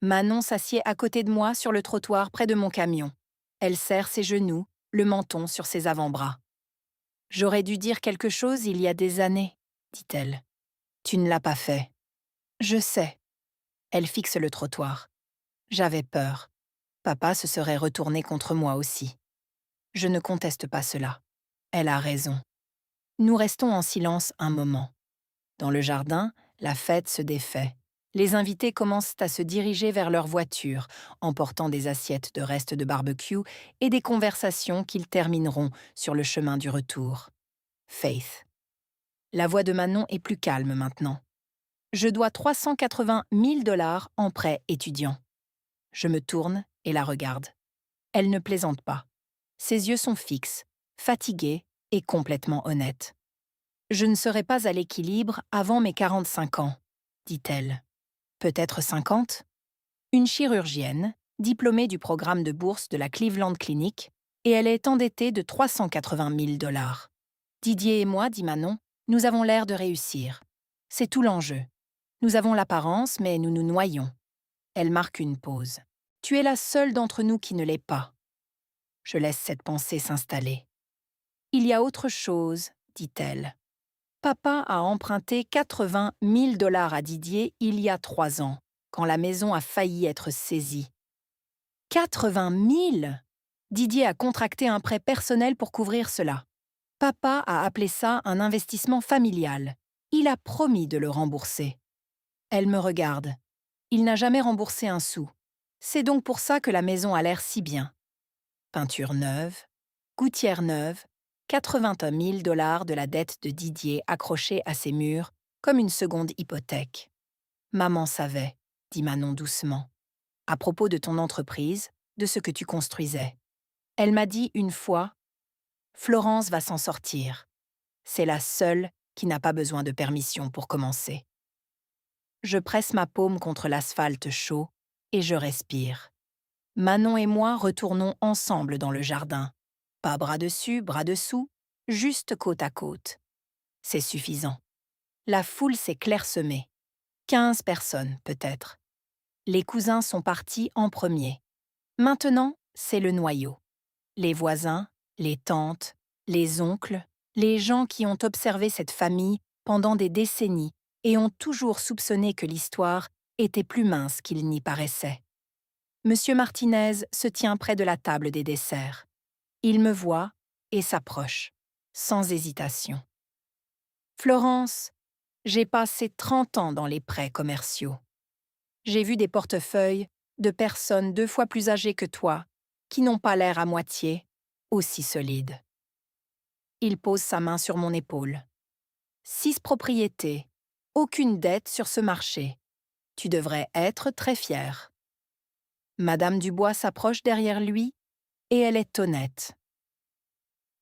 Manon s'assied à côté de moi sur le trottoir près de mon camion. Elle serre ses genoux, le menton sur ses avant-bras. « J'aurais dû dire quelque chose il y a des années, dit-elle. Tu ne l'as pas fait. Je sais. Elle fixe le trottoir. J'avais peur. Papa se serait retourné contre moi aussi. Je ne conteste pas cela. Elle a raison. Nous restons en silence un moment. Dans le jardin, la fête se défait. Les invités commencent à se diriger vers leur voiture, emportant des assiettes de restes de barbecue et des conversations qu'ils termineront sur le chemin du retour. Faith. La voix de Manon est plus calme maintenant. Je dois 380 000 $ en prêt étudiant. Je me tourne et la regarde. Elle ne plaisante pas. Ses yeux sont fixes, fatigués et complètement honnêtes. Je ne serai pas à l'équilibre avant mes 45 ans, dit-elle. Peut-être 50 ? Une chirurgienne, diplômée du programme de bourse de la Cleveland Clinic, et elle est endettée de 380 000 $. Didier et moi, dit Manon, nous avons l'air de réussir. C'est tout l'enjeu. Nous avons l'apparence, mais nous nous noyons. Elle marque une pause. Tu es la seule d'entre nous qui ne l'est pas. Je laisse cette pensée s'installer. Il y a autre chose, dit-elle. Papa a emprunté 80 000 $ à Didier il y a 3 ans, quand la maison a failli être saisie. 80 000 ! Didier a contracté un prêt personnel pour couvrir cela. Papa a appelé ça un investissement familial. Il a promis de le rembourser. Elle me regarde. Il n'a jamais remboursé un sou. C'est donc pour ça que la maison a l'air si bien. Peinture neuve, gouttière neuve, 81 000 $ de la dette de Didier accrochée à ses murs comme une seconde hypothèque. Maman savait, dit Manon doucement, à propos de ton entreprise, de ce que tu construisais. Elle m'a dit une fois, Florence va s'en sortir. C'est la seule qui n'a pas besoin de permission pour commencer. Je presse ma paume contre l'asphalte chaud et je respire. Manon et moi retournons ensemble dans le jardin. Pas bras dessus, bras dessous, juste côte à côte. C'est suffisant. La foule s'est clairsemée. 15 personnes, peut-être. Les cousins sont partis en premier. Maintenant, c'est le noyau. Les voisins, les tantes, les oncles, les gens qui ont observé cette famille pendant des décennies et ont toujours soupçonné que l'histoire était plus mince qu'il n'y paraissait. Monsieur Martinez se tient près de la table des desserts. Il me voit et s'approche, sans hésitation. Florence, j'ai passé 30 ans dans les prêts commerciaux. J'ai vu des portefeuilles de personnes 2 fois plus âgées que toi, qui n'ont pas l'air à moitié aussi solides. Il pose sa main sur mon épaule. 6 propriétés, aucune dette sur ce marché. Tu devrais être très fière. Madame Dubois s'approche derrière lui et elle est honnête.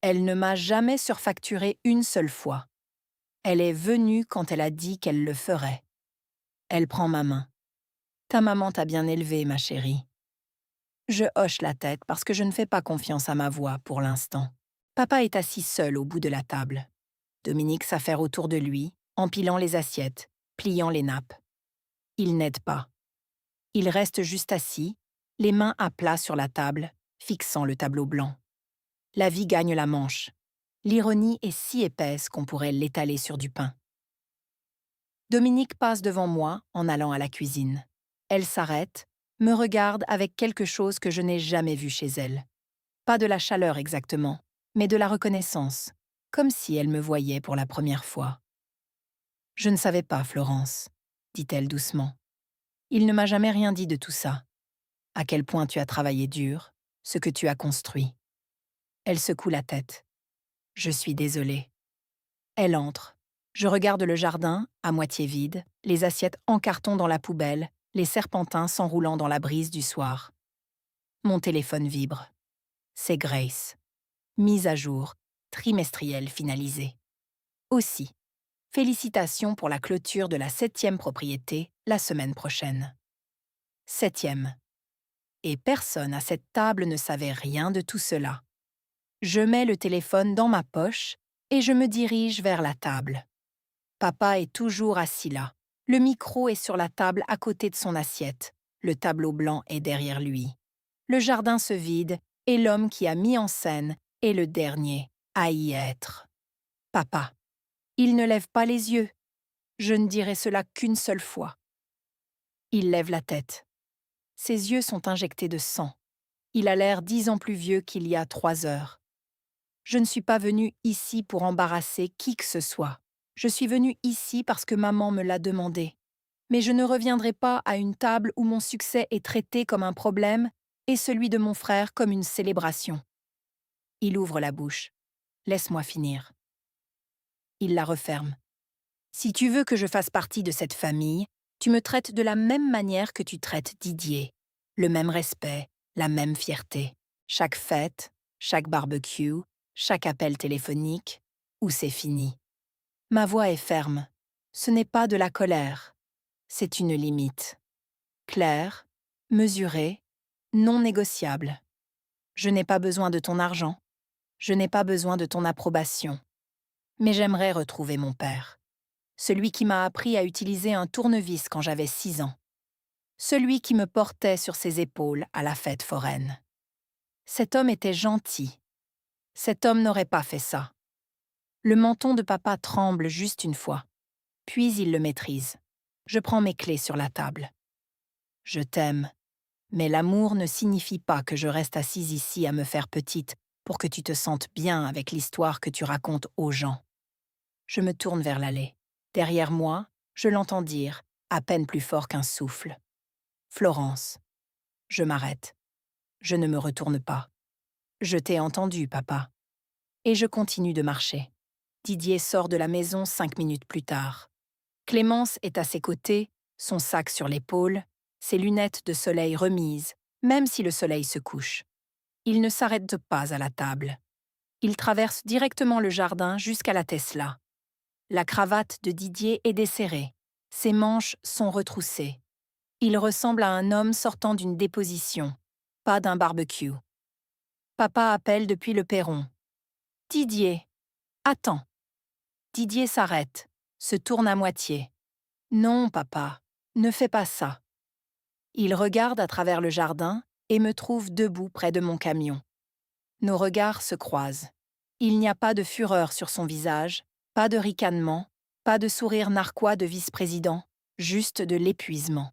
Elle ne m'a jamais surfacturé une seule fois. Elle est venue quand elle a dit qu'elle le ferait. Elle prend ma main. Ta maman t'a bien élevée, ma chérie. Je hoche la tête parce que je ne fais pas confiance à ma voix pour l'instant. Papa est assis seul au bout de la table. Dominique s'affaire autour de lui, empilant les assiettes, pliant les nappes. Il n'aide pas. Il reste juste assis, les mains à plat sur la table, fixant le tableau blanc. La vie gagne la manche. L'ironie est si épaisse qu'on pourrait l'étaler sur du pain. Dominique passe devant moi en allant à la cuisine. Elle s'arrête, me regarde avec quelque chose que je n'ai jamais vu chez elle. Pas de la chaleur exactement, mais de la reconnaissance, comme si elle me voyait pour la première fois. « Je ne savais pas, Florence, » dit-elle doucement. « Il ne m'a jamais rien dit de tout ça. À quel point tu as travaillé dur, ce que tu as construit. » Elle secoue la tête. « Je suis désolée. » Elle entre. Je regarde le jardin, à moitié vide, les assiettes en carton dans la poubelle, les serpentins s'enroulant dans la brise du soir. Mon téléphone vibre. C'est Grace. Mise à jour, trimestrielle finalisée. Aussi, félicitations pour la clôture de la 7e propriété la semaine prochaine. 7e. Et personne à cette table ne savait rien de tout cela. Je mets le téléphone dans ma poche et je me dirige vers la table. Papa est toujours assis là. Le micro est sur la table à côté de son assiette. Le tableau blanc est derrière lui. Le jardin se vide et l'homme qui a mis en scène est le dernier à y être. Papa. Il ne lève pas les yeux. Je ne dirai cela qu'une seule fois. Il lève la tête. Ses yeux sont injectés de sang. Il a l'air 10 ans plus vieux qu'il y a 3 heures. Je ne suis pas venue ici pour embarrasser qui que ce soit. Je suis venue ici parce que maman me l'a demandé. Mais je ne reviendrai pas à une table où mon succès est traité comme un problème et celui de mon frère comme une célébration. Il ouvre la bouche. Laisse-moi finir. Il la referme. Si tu veux que je fasse partie de cette famille, tu me traites de la même manière que tu traites Didier. Le même respect, la même fierté. Chaque fête, chaque barbecue, chaque appel téléphonique, ou c'est fini. Ma voix est ferme. Ce n'est pas de la colère. C'est une limite. Claire, mesurée, non négociable. Je n'ai pas besoin de ton argent. Je n'ai pas besoin de ton approbation. Mais j'aimerais retrouver mon père. Celui qui m'a appris à utiliser un tournevis quand j'avais 6 ans. Celui qui me portait sur ses épaules à la fête foraine. Cet homme était gentil. Cet homme n'aurait pas fait ça. Le menton de papa tremble juste une fois. Puis il le maîtrise. Je prends mes clés sur la table. Je t'aime, mais l'amour ne signifie pas que je reste assise ici à me faire petite pour que tu te sentes bien avec l'histoire que tu racontes aux gens. Je me tourne vers l'allée. Derrière moi, je l'entends dire, à peine plus fort qu'un souffle. Florence. Je m'arrête. Je ne me retourne pas. Je t'ai entendu, papa. Et je continue de marcher. Didier sort de la maison 5 minutes plus tard. Clémence est à ses côtés, son sac sur l'épaule, ses lunettes de soleil remises, même si le soleil se couche. Il ne s'arrête pas à la table. Il traverse directement le jardin jusqu'à la Tesla. La cravate de Didier est desserrée. Ses manches sont retroussées. Il ressemble à un homme sortant d'une déposition, pas d'un barbecue. Papa appelle depuis le perron. « Didier, attends !» Didier s'arrête, se tourne à moitié. « Non, papa, ne fais pas ça. » Il regarde à travers le jardin et me trouve debout près de mon camion. Nos regards se croisent. Il n'y a pas de fureur sur son visage, pas de ricanement, pas de sourire narquois de vice-président, juste de l'épuisement.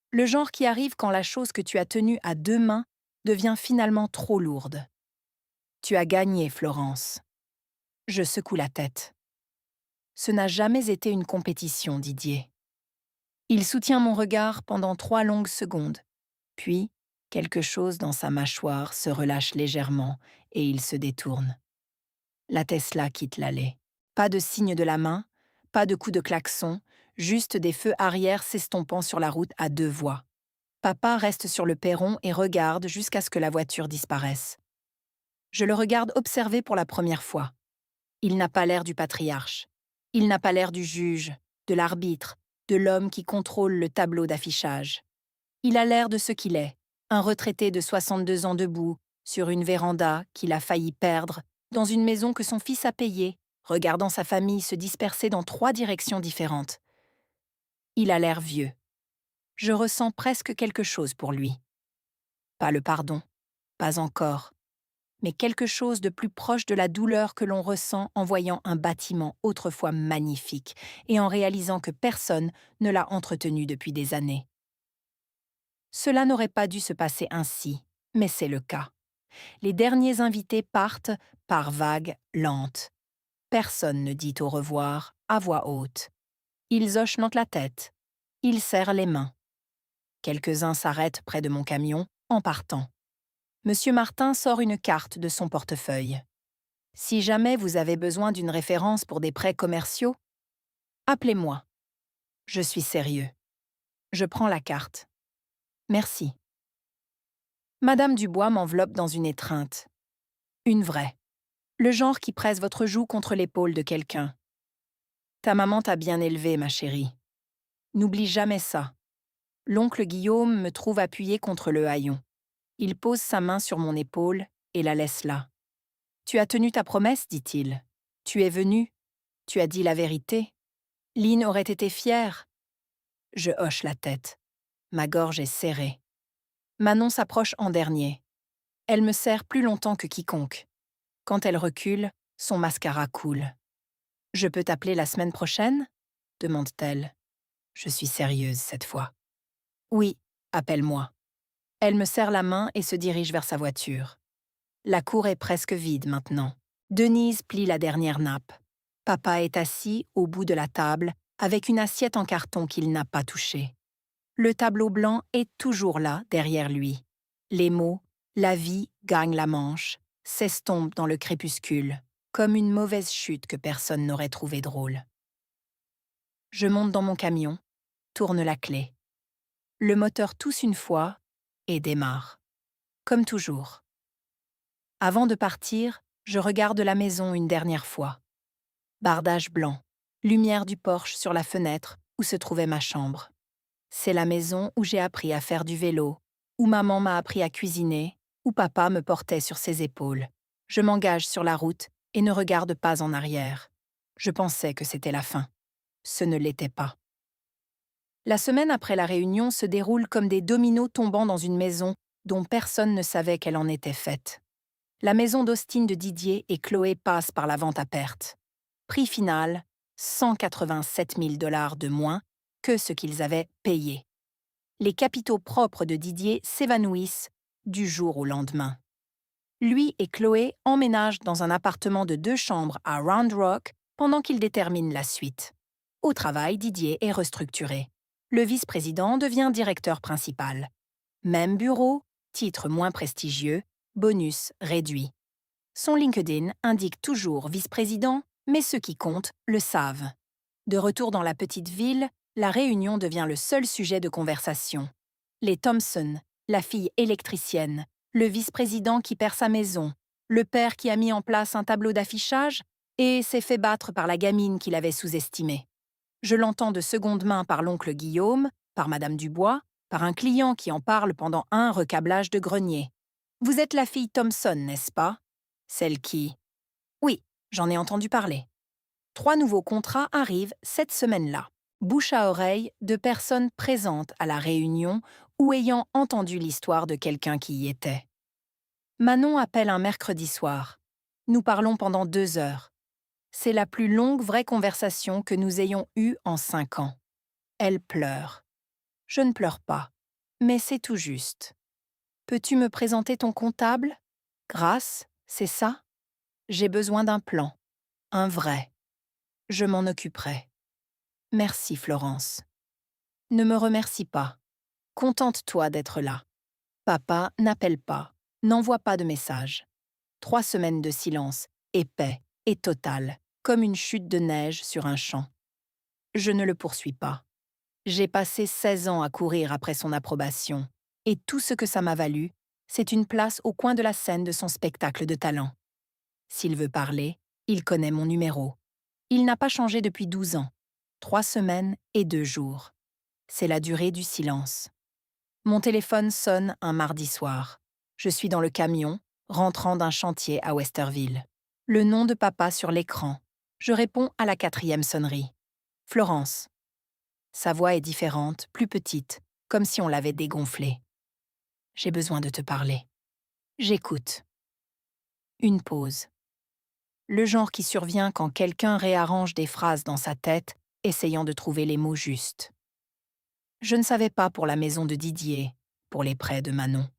Le genre qui arrive quand la chose que tu as tenue à 2 mains devient finalement trop lourde. Tu as gagné, Florence. Je secoue la tête. Ce n'a jamais été une compétition, Didier. Il soutient mon regard pendant 3 longues secondes. Puis, quelque chose dans sa mâchoire se relâche légèrement et il se détourne. La Tesla quitte l'allée. Pas de signe de la main, pas de coup de klaxon, juste des feux arrière s'estompant sur la route à 2 voies. Papa reste sur le perron et regarde jusqu'à ce que la voiture disparaisse. Je le regarde observer pour la première fois. Il n'a pas l'air du patriarche. Il n'a pas l'air du juge, de l'arbitre, de l'homme qui contrôle le tableau d'affichage. Il a l'air de ce qu'il est, un retraité de 62 ans debout, sur une véranda qu'il a failli perdre, dans une maison que son fils a payée, regardant sa famille se disperser dans 3 directions différentes. Il a l'air vieux. Je ressens presque quelque chose pour lui. Pas le pardon, pas encore, mais quelque chose de plus proche de la douleur que l'on ressent en voyant un bâtiment autrefois magnifique et en réalisant que personne ne l'a entretenu depuis des années. Cela n'aurait pas dû se passer ainsi, mais c'est le cas. Les derniers invités partent par vagues lentes. Personne ne dit au revoir à voix haute. Ils hochent la tête. Ils serrent les mains. Quelques-uns s'arrêtent près de mon camion en partant. Monsieur Martin sort une carte de son portefeuille. Si jamais vous avez besoin d'une référence pour des prêts commerciaux, appelez-moi. Je suis sérieux. Je prends la carte. Merci. Madame Dubois m'enveloppe dans une étreinte. Une vraie. Le genre qui presse votre joue contre l'épaule de quelqu'un. Ta maman t'a bien élevée, ma chérie. N'oublie jamais ça. L'oncle Guillaume me trouve appuyé contre le haillon. Il pose sa main sur mon épaule et la laisse là. Tu as tenu ta promesse, dit-il. Tu es venu. Tu as dit la vérité. Lynn aurait été fière. Je hoche la tête. Ma gorge est serrée. Manon s'approche en dernier. Elle me serre plus longtemps que quiconque. Quand elle recule, son mascara coule. « Je peux t'appeler la semaine prochaine ?» demande-t-elle. Je suis sérieuse cette fois. « Oui, appelle-moi. » Elle me serre la main et se dirige vers sa voiture. La cour est presque vide maintenant. Denise plie la dernière nappe. Papa est assis au bout de la table avec une assiette en carton qu'il n'a pas touchée. Le tableau blanc est toujours là, derrière lui. Les mots « La vie gagne la manche » s'estompent dans le crépuscule, comme une mauvaise chute que personne n'aurait trouvée drôle. Je monte dans mon camion, tourne la clé. Le moteur tousse une fois et démarre. Comme toujours. Avant de partir, je regarde la maison une dernière fois. Bardage blanc, lumière du porche sur la fenêtre où se trouvait ma chambre. C'est la maison où j'ai appris à faire du vélo, où maman m'a appris à cuisiner, où papa me portait sur ses épaules. Je m'engage sur la route et ne regarde pas en arrière. Je pensais que c'était la fin. Ce ne l'était pas. La semaine après la réunion se déroule comme des dominos tombant dans une maison dont personne ne savait qu'elle en était faite. La maison d'Austin de Didier et Chloé passe par la vente à perte. Prix final, 187 000 $ de moins que ce qu'ils avaient payé. Les capitaux propres de Didier s'évanouissent du jour au lendemain. Lui et Chloé emménagent dans un appartement de 2 chambres à Round Rock pendant qu'ils déterminent la suite. Au travail, Didier est restructuré. Le vice-président devient directeur principal. Même bureau, titre moins prestigieux, bonus réduit. Son LinkedIn indique toujours vice-président, mais ceux qui comptent le savent. De retour dans la petite ville, la réunion devient le seul sujet de conversation. Les Thompson, la fille électricienne, le vice-président qui perd sa maison, le père qui a mis en place un tableau d'affichage et s'est fait battre par la gamine qu'il avait sous-estimée. Je l'entends de seconde main par l'oncle Guillaume, par Madame Dubois, par un client qui en parle pendant un recablage de grenier. « Vous êtes la fille Thompson, n'est-ce pas ?» Celle qui… Oui, j'en ai entendu parler. 3 nouveaux contrats arrivent cette semaine-là, bouche à oreille de personnes présentes à la réunion ou ayant entendu l'histoire de quelqu'un qui y était. Manon appelle un mercredi soir. Nous parlons pendant 2 heures. C'est la plus longue vraie conversation que nous ayons eue en 5 ans. Elle pleure. Je ne pleure pas, mais c'est tout juste. Peux-tu me présenter ton comptable ? Grâce, c'est ça ? J'ai besoin d'un plan. Un vrai. Je m'en occuperai. Merci, Florence. Ne me remercie pas. Contente-toi d'être là. Papa n'appelle pas, n'envoie pas de message. 3 semaines de silence, épais et total, comme une chute de neige sur un champ. Je ne le poursuis pas. J'ai passé 16 ans à courir après son approbation, et tout ce que ça m'a valu, c'est une place au coin de la scène de son spectacle de talent. S'il veut parler, il connaît mon numéro. Il n'a pas changé depuis 12 ans. 3 semaines et 2 jours. C'est la durée du silence. Mon téléphone sonne un mardi soir. Je suis dans le camion, rentrant d'un chantier à Westerville. Le nom de papa sur l'écran. Je réponds à la 4e sonnerie. Florence. Sa voix est différente, plus petite, comme si on l'avait dégonflée. J'ai besoin de te parler. J'écoute. Une pause. Le genre qui survient quand quelqu'un réarrange des phrases dans sa tête, essayant de trouver les mots justes. Je ne savais pas pour la maison de Didier, pour les prêts de Manon.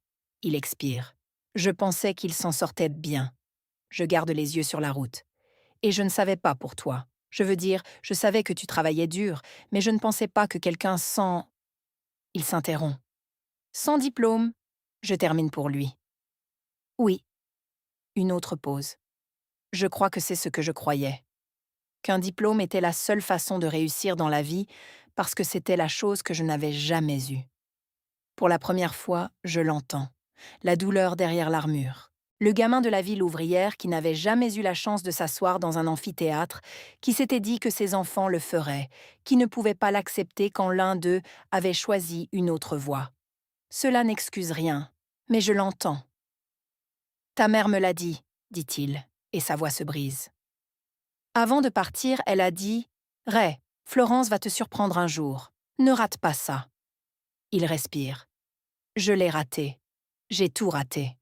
Il expire. Je pensais qu'il s'en sortait bien. Je garde les yeux sur la route. Et je ne savais pas pour toi. Je veux dire, je savais que tu travaillais dur, mais je ne pensais pas que quelqu'un sans… Il s'interrompt. Sans diplôme, je termine pour lui. Oui. Une autre pause. Je crois que c'est ce que je croyais. Qu'un diplôme était la seule façon de réussir dans la vie parce que c'était la chose que je n'avais jamais eue. Pour la première fois, je l'entends. La douleur derrière l'armure. Le gamin de la ville ouvrière qui n'avait jamais eu la chance de s'asseoir dans un amphithéâtre, qui s'était dit que ses enfants le feraient, qui ne pouvait pas l'accepter quand l'un d'eux avait choisi une autre voie. Cela n'excuse rien, mais je l'entends. « Ta mère me l'a dit, dit-il. et sa voix se brise. Avant de partir, elle a dit « Ray, Florence va te surprendre un jour. Ne rate pas ça. » Il respire. Je l'ai raté. J'ai tout raté.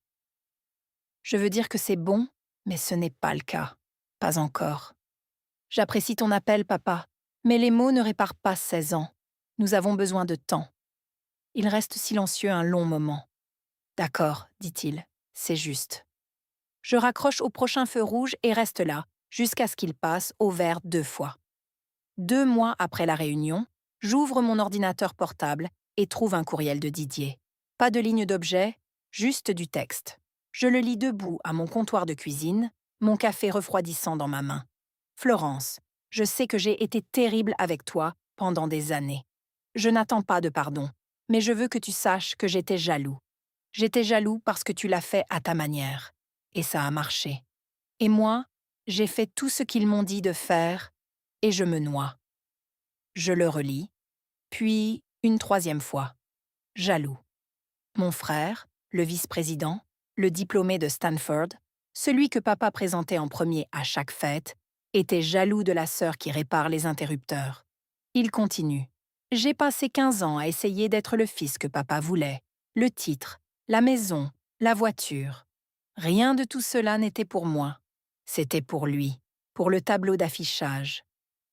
Je veux dire que c'est bon, mais ce n'est pas le cas. Pas encore. J'apprécie ton appel, papa, mais les mots ne réparent pas 16 ans. Nous avons besoin de temps. Il reste silencieux un long moment. D'accord, dit-il, c'est juste. Je raccroche au prochain feu rouge et reste là, jusqu'à ce qu'il passe au vert 2 fois. 2 mois après la réunion, j'ouvre mon ordinateur portable et trouve un courriel de Didier. Pas de ligne d'objet, juste du texte. Je le lis debout à mon comptoir de cuisine, mon café refroidissant dans ma main. Florence, je sais que j'ai été terrible avec toi pendant des années. Je n'attends pas de pardon, mais je veux que tu saches que j'étais jaloux. J'étais jaloux parce que tu l'as fait à ta manière. Et ça a marché. Et moi, j'ai fait tout ce qu'ils m'ont dit de faire, et je me noie. Je le relis, puis une 3e fois. Jaloux. Mon frère, le vice-président, le diplômé de Stanford, celui que papa présentait en premier à chaque fête, était jaloux de la sœur qui répare les interrupteurs. Il continue. J'ai passé 15 ans à essayer d'être le fils que papa voulait. Le titre, la maison, la voiture. Rien de tout cela n'était pour moi. C'était pour lui, pour le tableau d'affichage.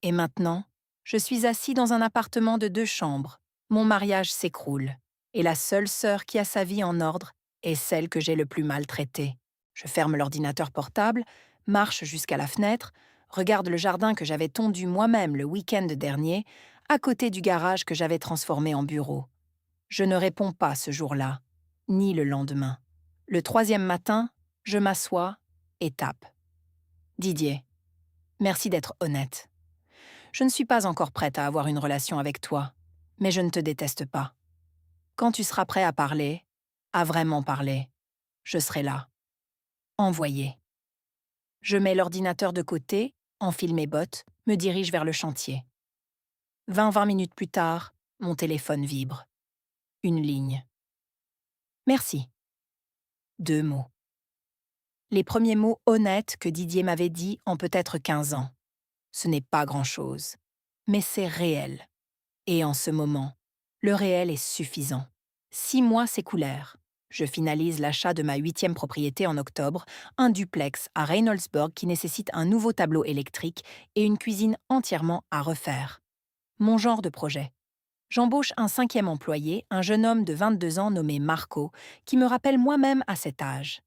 Et maintenant, je suis assis dans un appartement de 2 chambres. Mon mariage s'écroule. Et la seule sœur qui a sa vie en ordre est celle que j'ai le plus maltraitée. Je ferme l'ordinateur portable, marche jusqu'à la fenêtre, regarde le jardin que j'avais tondu moi-même le week-end dernier, à côté du garage que j'avais transformé en bureau. Je ne réponds pas ce jour-là, ni le lendemain. Le 3e matin, je m'assois et tape. Didier, merci d'être honnête. Je ne suis pas encore prête à avoir une relation avec toi, mais je ne te déteste pas. Quand tu seras prêt à parler, à vraiment parler, je serai là. Envoyé. Je mets l'ordinateur de côté, enfile mes bottes, me dirige vers le chantier. 20 minutes plus tard, mon téléphone vibre. Une ligne. Merci. 2 mots. Les premiers mots honnêtes que Didier m'avait dit en peut-être 15 ans. Ce n'est pas grand-chose, mais c'est réel. Et en ce moment, le réel est suffisant. 6 mois s'écoulèrent. Je finalise l'achat de ma 8e propriété en octobre, un duplex à Reynoldsburg qui nécessite un nouveau tableau électrique et une cuisine entièrement à refaire. Mon genre de projet. J'embauche un 5e employé, un jeune homme de 22 ans nommé Marco, qui me rappelle moi-même à cet âge.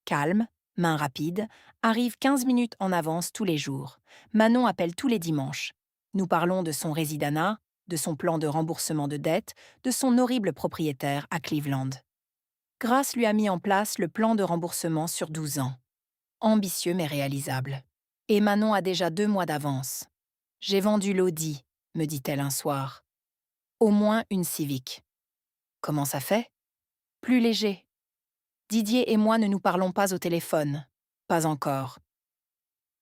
Calme, main rapide, arrive 15 minutes en avance tous les jours. Manon appelle tous les dimanches. Nous parlons de son résidanat, de son plan de remboursement de dette, de son horrible propriétaire à Cleveland. Grace lui a mis en place le plan de remboursement sur 12 ans. Ambitieux mais réalisable. Et Manon a déjà 2 mois d'avance. « J'ai vendu l'Audi », me dit-elle un soir. Au moins une Civic. Comment ça fait? Plus léger. Didier et moi ne nous parlons pas au téléphone. Pas encore.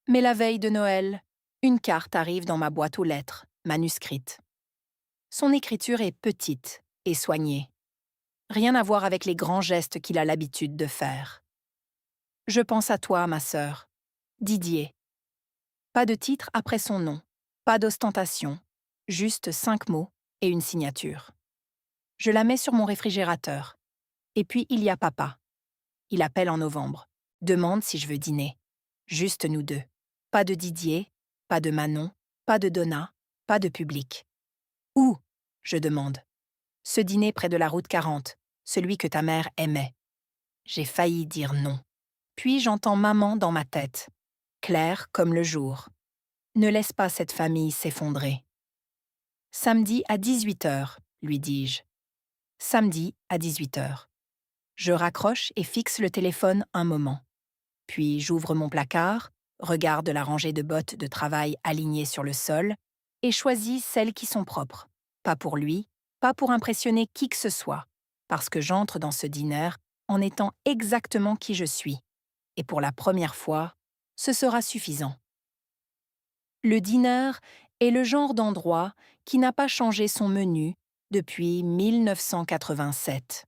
Mais la veille de Noël, une carte arrive dans ma boîte aux lettres, manuscrite. Son écriture est petite et soignée. Rien à voir avec les grands gestes qu'il a l'habitude de faire. Je pense à toi, ma sœur. Didier. Pas de titre après son nom, pas d'ostentation, juste 5 mots et une signature. Je la mets sur mon réfrigérateur. Et puis il y a papa. Il appelle en novembre, demande si je veux dîner. Juste nous deux. Pas de Didier, pas de Manon, pas de Donna, pas de public. Où? Je demande. Ce dîner près de la route 40, celui que ta mère aimait. J'ai failli dire non. Puis j'entends maman dans ma tête, claire comme le jour. Ne laisse pas cette famille s'effondrer. Samedi à 18h, lui dis-je. Samedi à 18h. Je raccroche et fixe le téléphone un moment. Puis j'ouvre mon placard, regarde la rangée de bottes de travail alignées sur le sol et choisis celles qui sont propres. Pas pour lui, pas pour impressionner qui que ce soit, parce que j'entre dans ce dîner en étant exactement qui je suis. Et pour la première fois, ce sera suffisant. Le dîner est le genre d'endroit qui n'a pas changé son menu depuis 1987.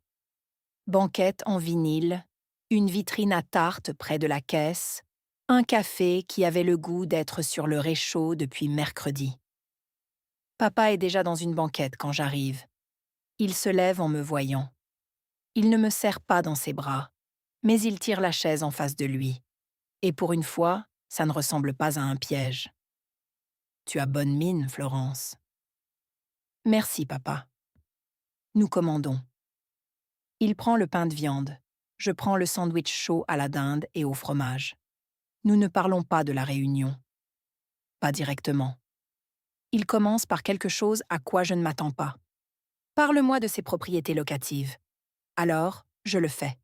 Banquette en vinyle, une vitrine à tarte près de la caisse, Un café qui avait le goût d'être sur le réchaud depuis mercredi. Papa est déjà dans une banquette quand j'arrive. Il se lève en me voyant. Il ne me serre pas dans ses bras, mais il tire la chaise en face de lui. Et pour une fois, ça ne ressemble pas à un piège. Tu as bonne mine, Florence. Merci, papa. Nous commandons. Il prend le pain de viande. Je prends le sandwich chaud à la dinde et au fromage. Nous ne parlons pas de la réunion. Pas directement. Il commence par quelque chose à quoi je ne m'attends pas. Parle-moi de ses propriétés locatives. Alors, je le fais.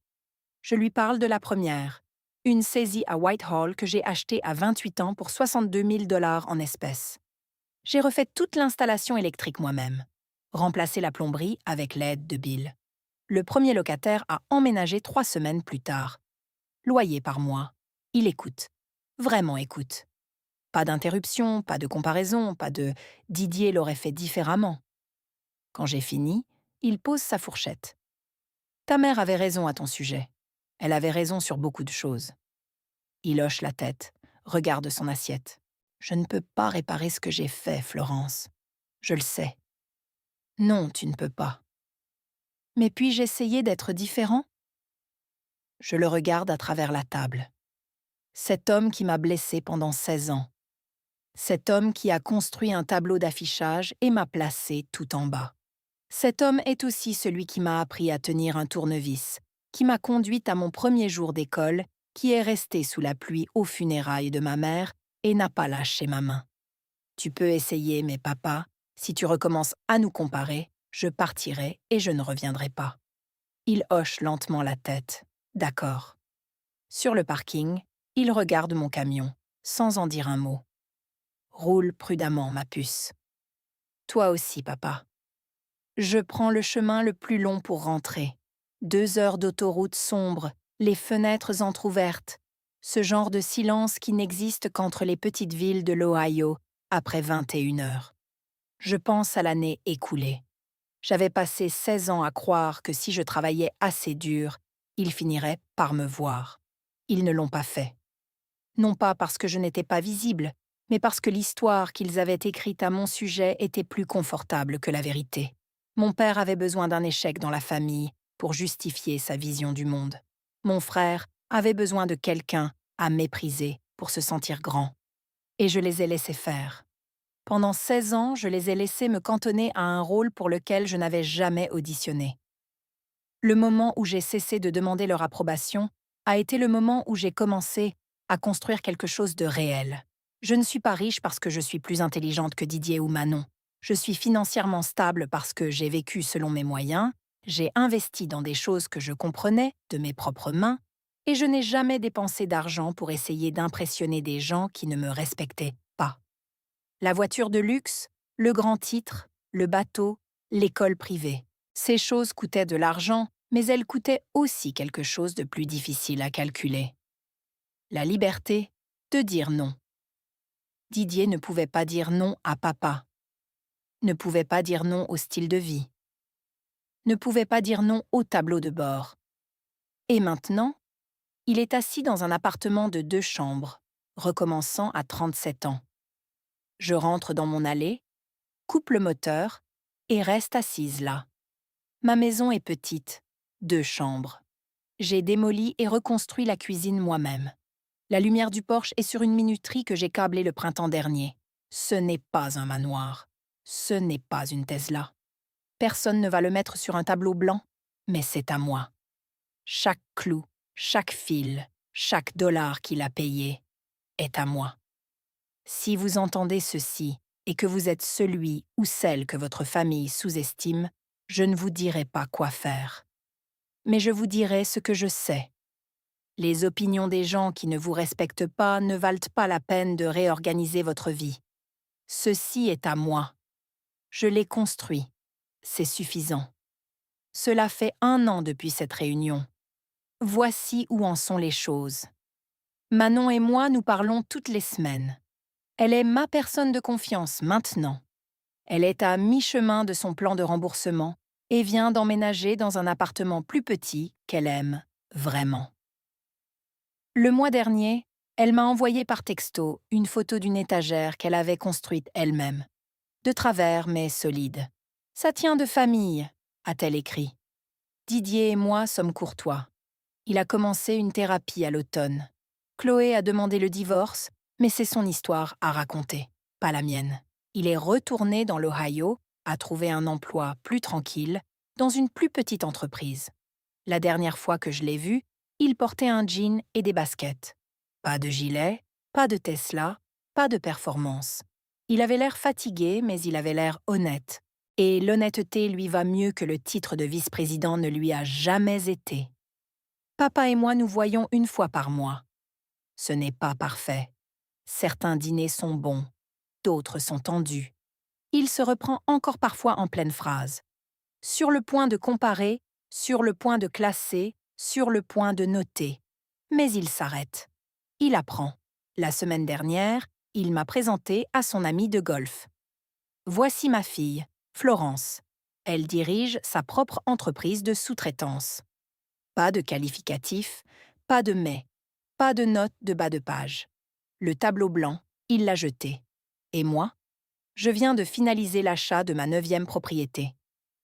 Je lui parle de la première, une saisie à Whitehall que j'ai achetée à 28 ans pour 62 000 $ en espèces. J'ai refait toute l'installation électrique moi-même, remplacé la plomberie avec l'aide de Bill. Le premier locataire a emménagé 3 semaines plus tard. Loyer par mois. Il écoute. Vraiment écoute. Pas d'interruption, pas de comparaison, pas de « Didier l'aurait fait différemment ». Quand j'ai fini, il pose sa fourchette. Ta mère avait raison à ton sujet. Elle avait raison sur beaucoup de choses. Il hoche la tête, regarde son assiette. Je ne peux pas réparer ce que j'ai fait, Florence. Je le sais. Non, tu ne peux pas. Mais puis-je essayer d'être différent? Je le regarde à travers la table. Cet homme qui m'a blessé pendant 16 ans. Cet homme qui a construit un tableau d'affichage et m'a placé tout en bas. Cet homme est aussi celui qui m'a appris à tenir un tournevis, qui m'a conduite à mon premier jour d'école, qui est resté sous la pluie aux funérailles de ma mère et n'a pas lâché ma main. Tu peux essayer, mais papa, si tu recommences à nous comparer, je partirai et je ne reviendrai pas. Il hoche lentement la tête. D'accord. Sur le parking, il regarde mon camion, sans en dire un mot. Roule prudemment, ma puce. Toi aussi, papa. Je prends le chemin le plus long pour rentrer. 2 heures d'autoroute sombre, les fenêtres entr'ouvertes. Ce genre de silence qui n'existe qu'entre les petites villes de l'Ohio après 21 heures. Je pense à l'année écoulée. J'avais passé 16 ans à croire que si je travaillais assez dur, ils finiraient par me voir. Ils ne l'ont pas fait. Non pas parce que je n'étais pas visible, mais parce que l'histoire qu'ils avaient écrite à mon sujet était plus confortable que la vérité. Mon père avait besoin d'un échec dans la famille pour justifier sa vision du monde. Mon frère avait besoin de quelqu'un à mépriser pour se sentir grand. Et je les ai laissés faire. Pendant 16 ans, je les ai laissés me cantonner à un rôle pour lequel je n'avais jamais auditionné. Le moment où j'ai cessé de demander leur approbation a été le moment où j'ai commencé à construire quelque chose de réel. Je ne suis pas riche parce que je suis plus intelligente que Didier ou Manon. Je suis financièrement stable parce que j'ai vécu selon mes moyens, j'ai investi dans des choses que je comprenais de mes propres mains, et je n'ai jamais dépensé d'argent pour essayer d'impressionner des gens qui ne me respectaient pas. La voiture de luxe, le grand titre, le bateau, l'école privée. Ces choses coûtaient de l'argent, mais elles coûtaient aussi quelque chose de plus difficile à calculer. La liberté de dire non. Didier ne pouvait pas dire non à papa. Ne pouvait pas dire non au style de vie. Ne pouvait pas dire non au tableau de bord. Et maintenant, il est assis dans un appartement de 2 chambres, recommençant à 37 ans. Je rentre dans mon allée, coupe le moteur et reste assise là. Ma maison est petite, 2 chambres. J'ai démoli et reconstruit la cuisine moi-même. La lumière du porche est sur une minuterie que j'ai câblée le printemps dernier. Ce n'est pas un manoir. Ce n'est pas une Tesla. Personne ne va le mettre sur un tableau blanc, mais c'est à moi. Chaque clou, chaque fil, chaque dollar qu'il a payé est à moi. Si vous entendez ceci et que vous êtes celui ou celle que votre famille sous-estime, je ne vous dirai pas quoi faire. Mais je vous dirai ce que je sais. Les opinions des gens qui ne vous respectent pas ne valent pas la peine de réorganiser votre vie. Ceci est à moi. Je l'ai construit. C'est suffisant. Cela fait 1 an depuis cette réunion. Voici où en sont les choses. Manon et moi nous parlons toutes les semaines. Elle est ma personne de confiance maintenant. Elle est à mi-chemin de son plan de remboursement et vient d'emménager dans un appartement plus petit qu'elle aime vraiment. Le mois dernier, Elle m'a envoyé par texto une photo d'une étagère qu'elle avait construite elle-même. De travers, mais solide. Ça tient de famille, a-t-elle écrit. Didier et moi sommes courtois. Il a commencé une thérapie à l'automne. Chloé a demandé le divorce, mais c'est son histoire à raconter, pas la mienne. Il est retourné dans l'Ohio, a trouvé un emploi plus tranquille, dans une plus petite entreprise. La dernière fois que je l'ai vu, il portait un jean et des baskets. Pas de gilet, pas de Tesla, pas de performance. Il avait l'air fatigué, mais il avait l'air honnête. Et l'honnêteté lui va mieux que le titre de vice-président ne lui a jamais été. Papa et moi nous voyons une fois par mois. Ce n'est pas parfait. Certains dîners sont bons, d'autres sont tendus. Il se reprend encore parfois en pleine phrase. Sur le point de comparer, sur le point de classer, sur le point de noter. Mais il s'arrête. Il apprend. La semaine dernière, il m'a présenté à son amie de golf. Voici ma fille, Florence. Elle dirige sa propre entreprise de sous-traitance. Pas de qualificatif, pas de mais, pas de note de bas de page. Le tableau blanc, il l'a jeté. Et moi? Je viens de finaliser l'achat de ma 9e propriété.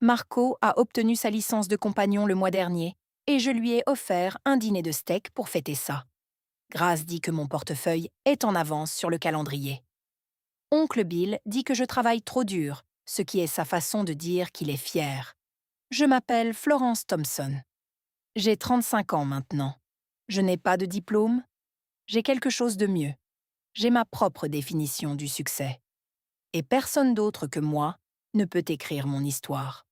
Marco a obtenu sa licence de compagnon le mois dernier et je lui ai offert un dîner de steak pour fêter ça. Grace dit que mon portefeuille est en avance sur le calendrier. Oncle Bill dit que je travaille trop dur, ce qui est sa façon de dire qu'il est fier. Je m'appelle Florence Thompson. J'ai 35 ans maintenant. Je n'ai pas de diplôme. J'ai quelque chose de mieux. J'ai ma propre définition du succès. Et personne d'autre que moi ne peut écrire mon histoire.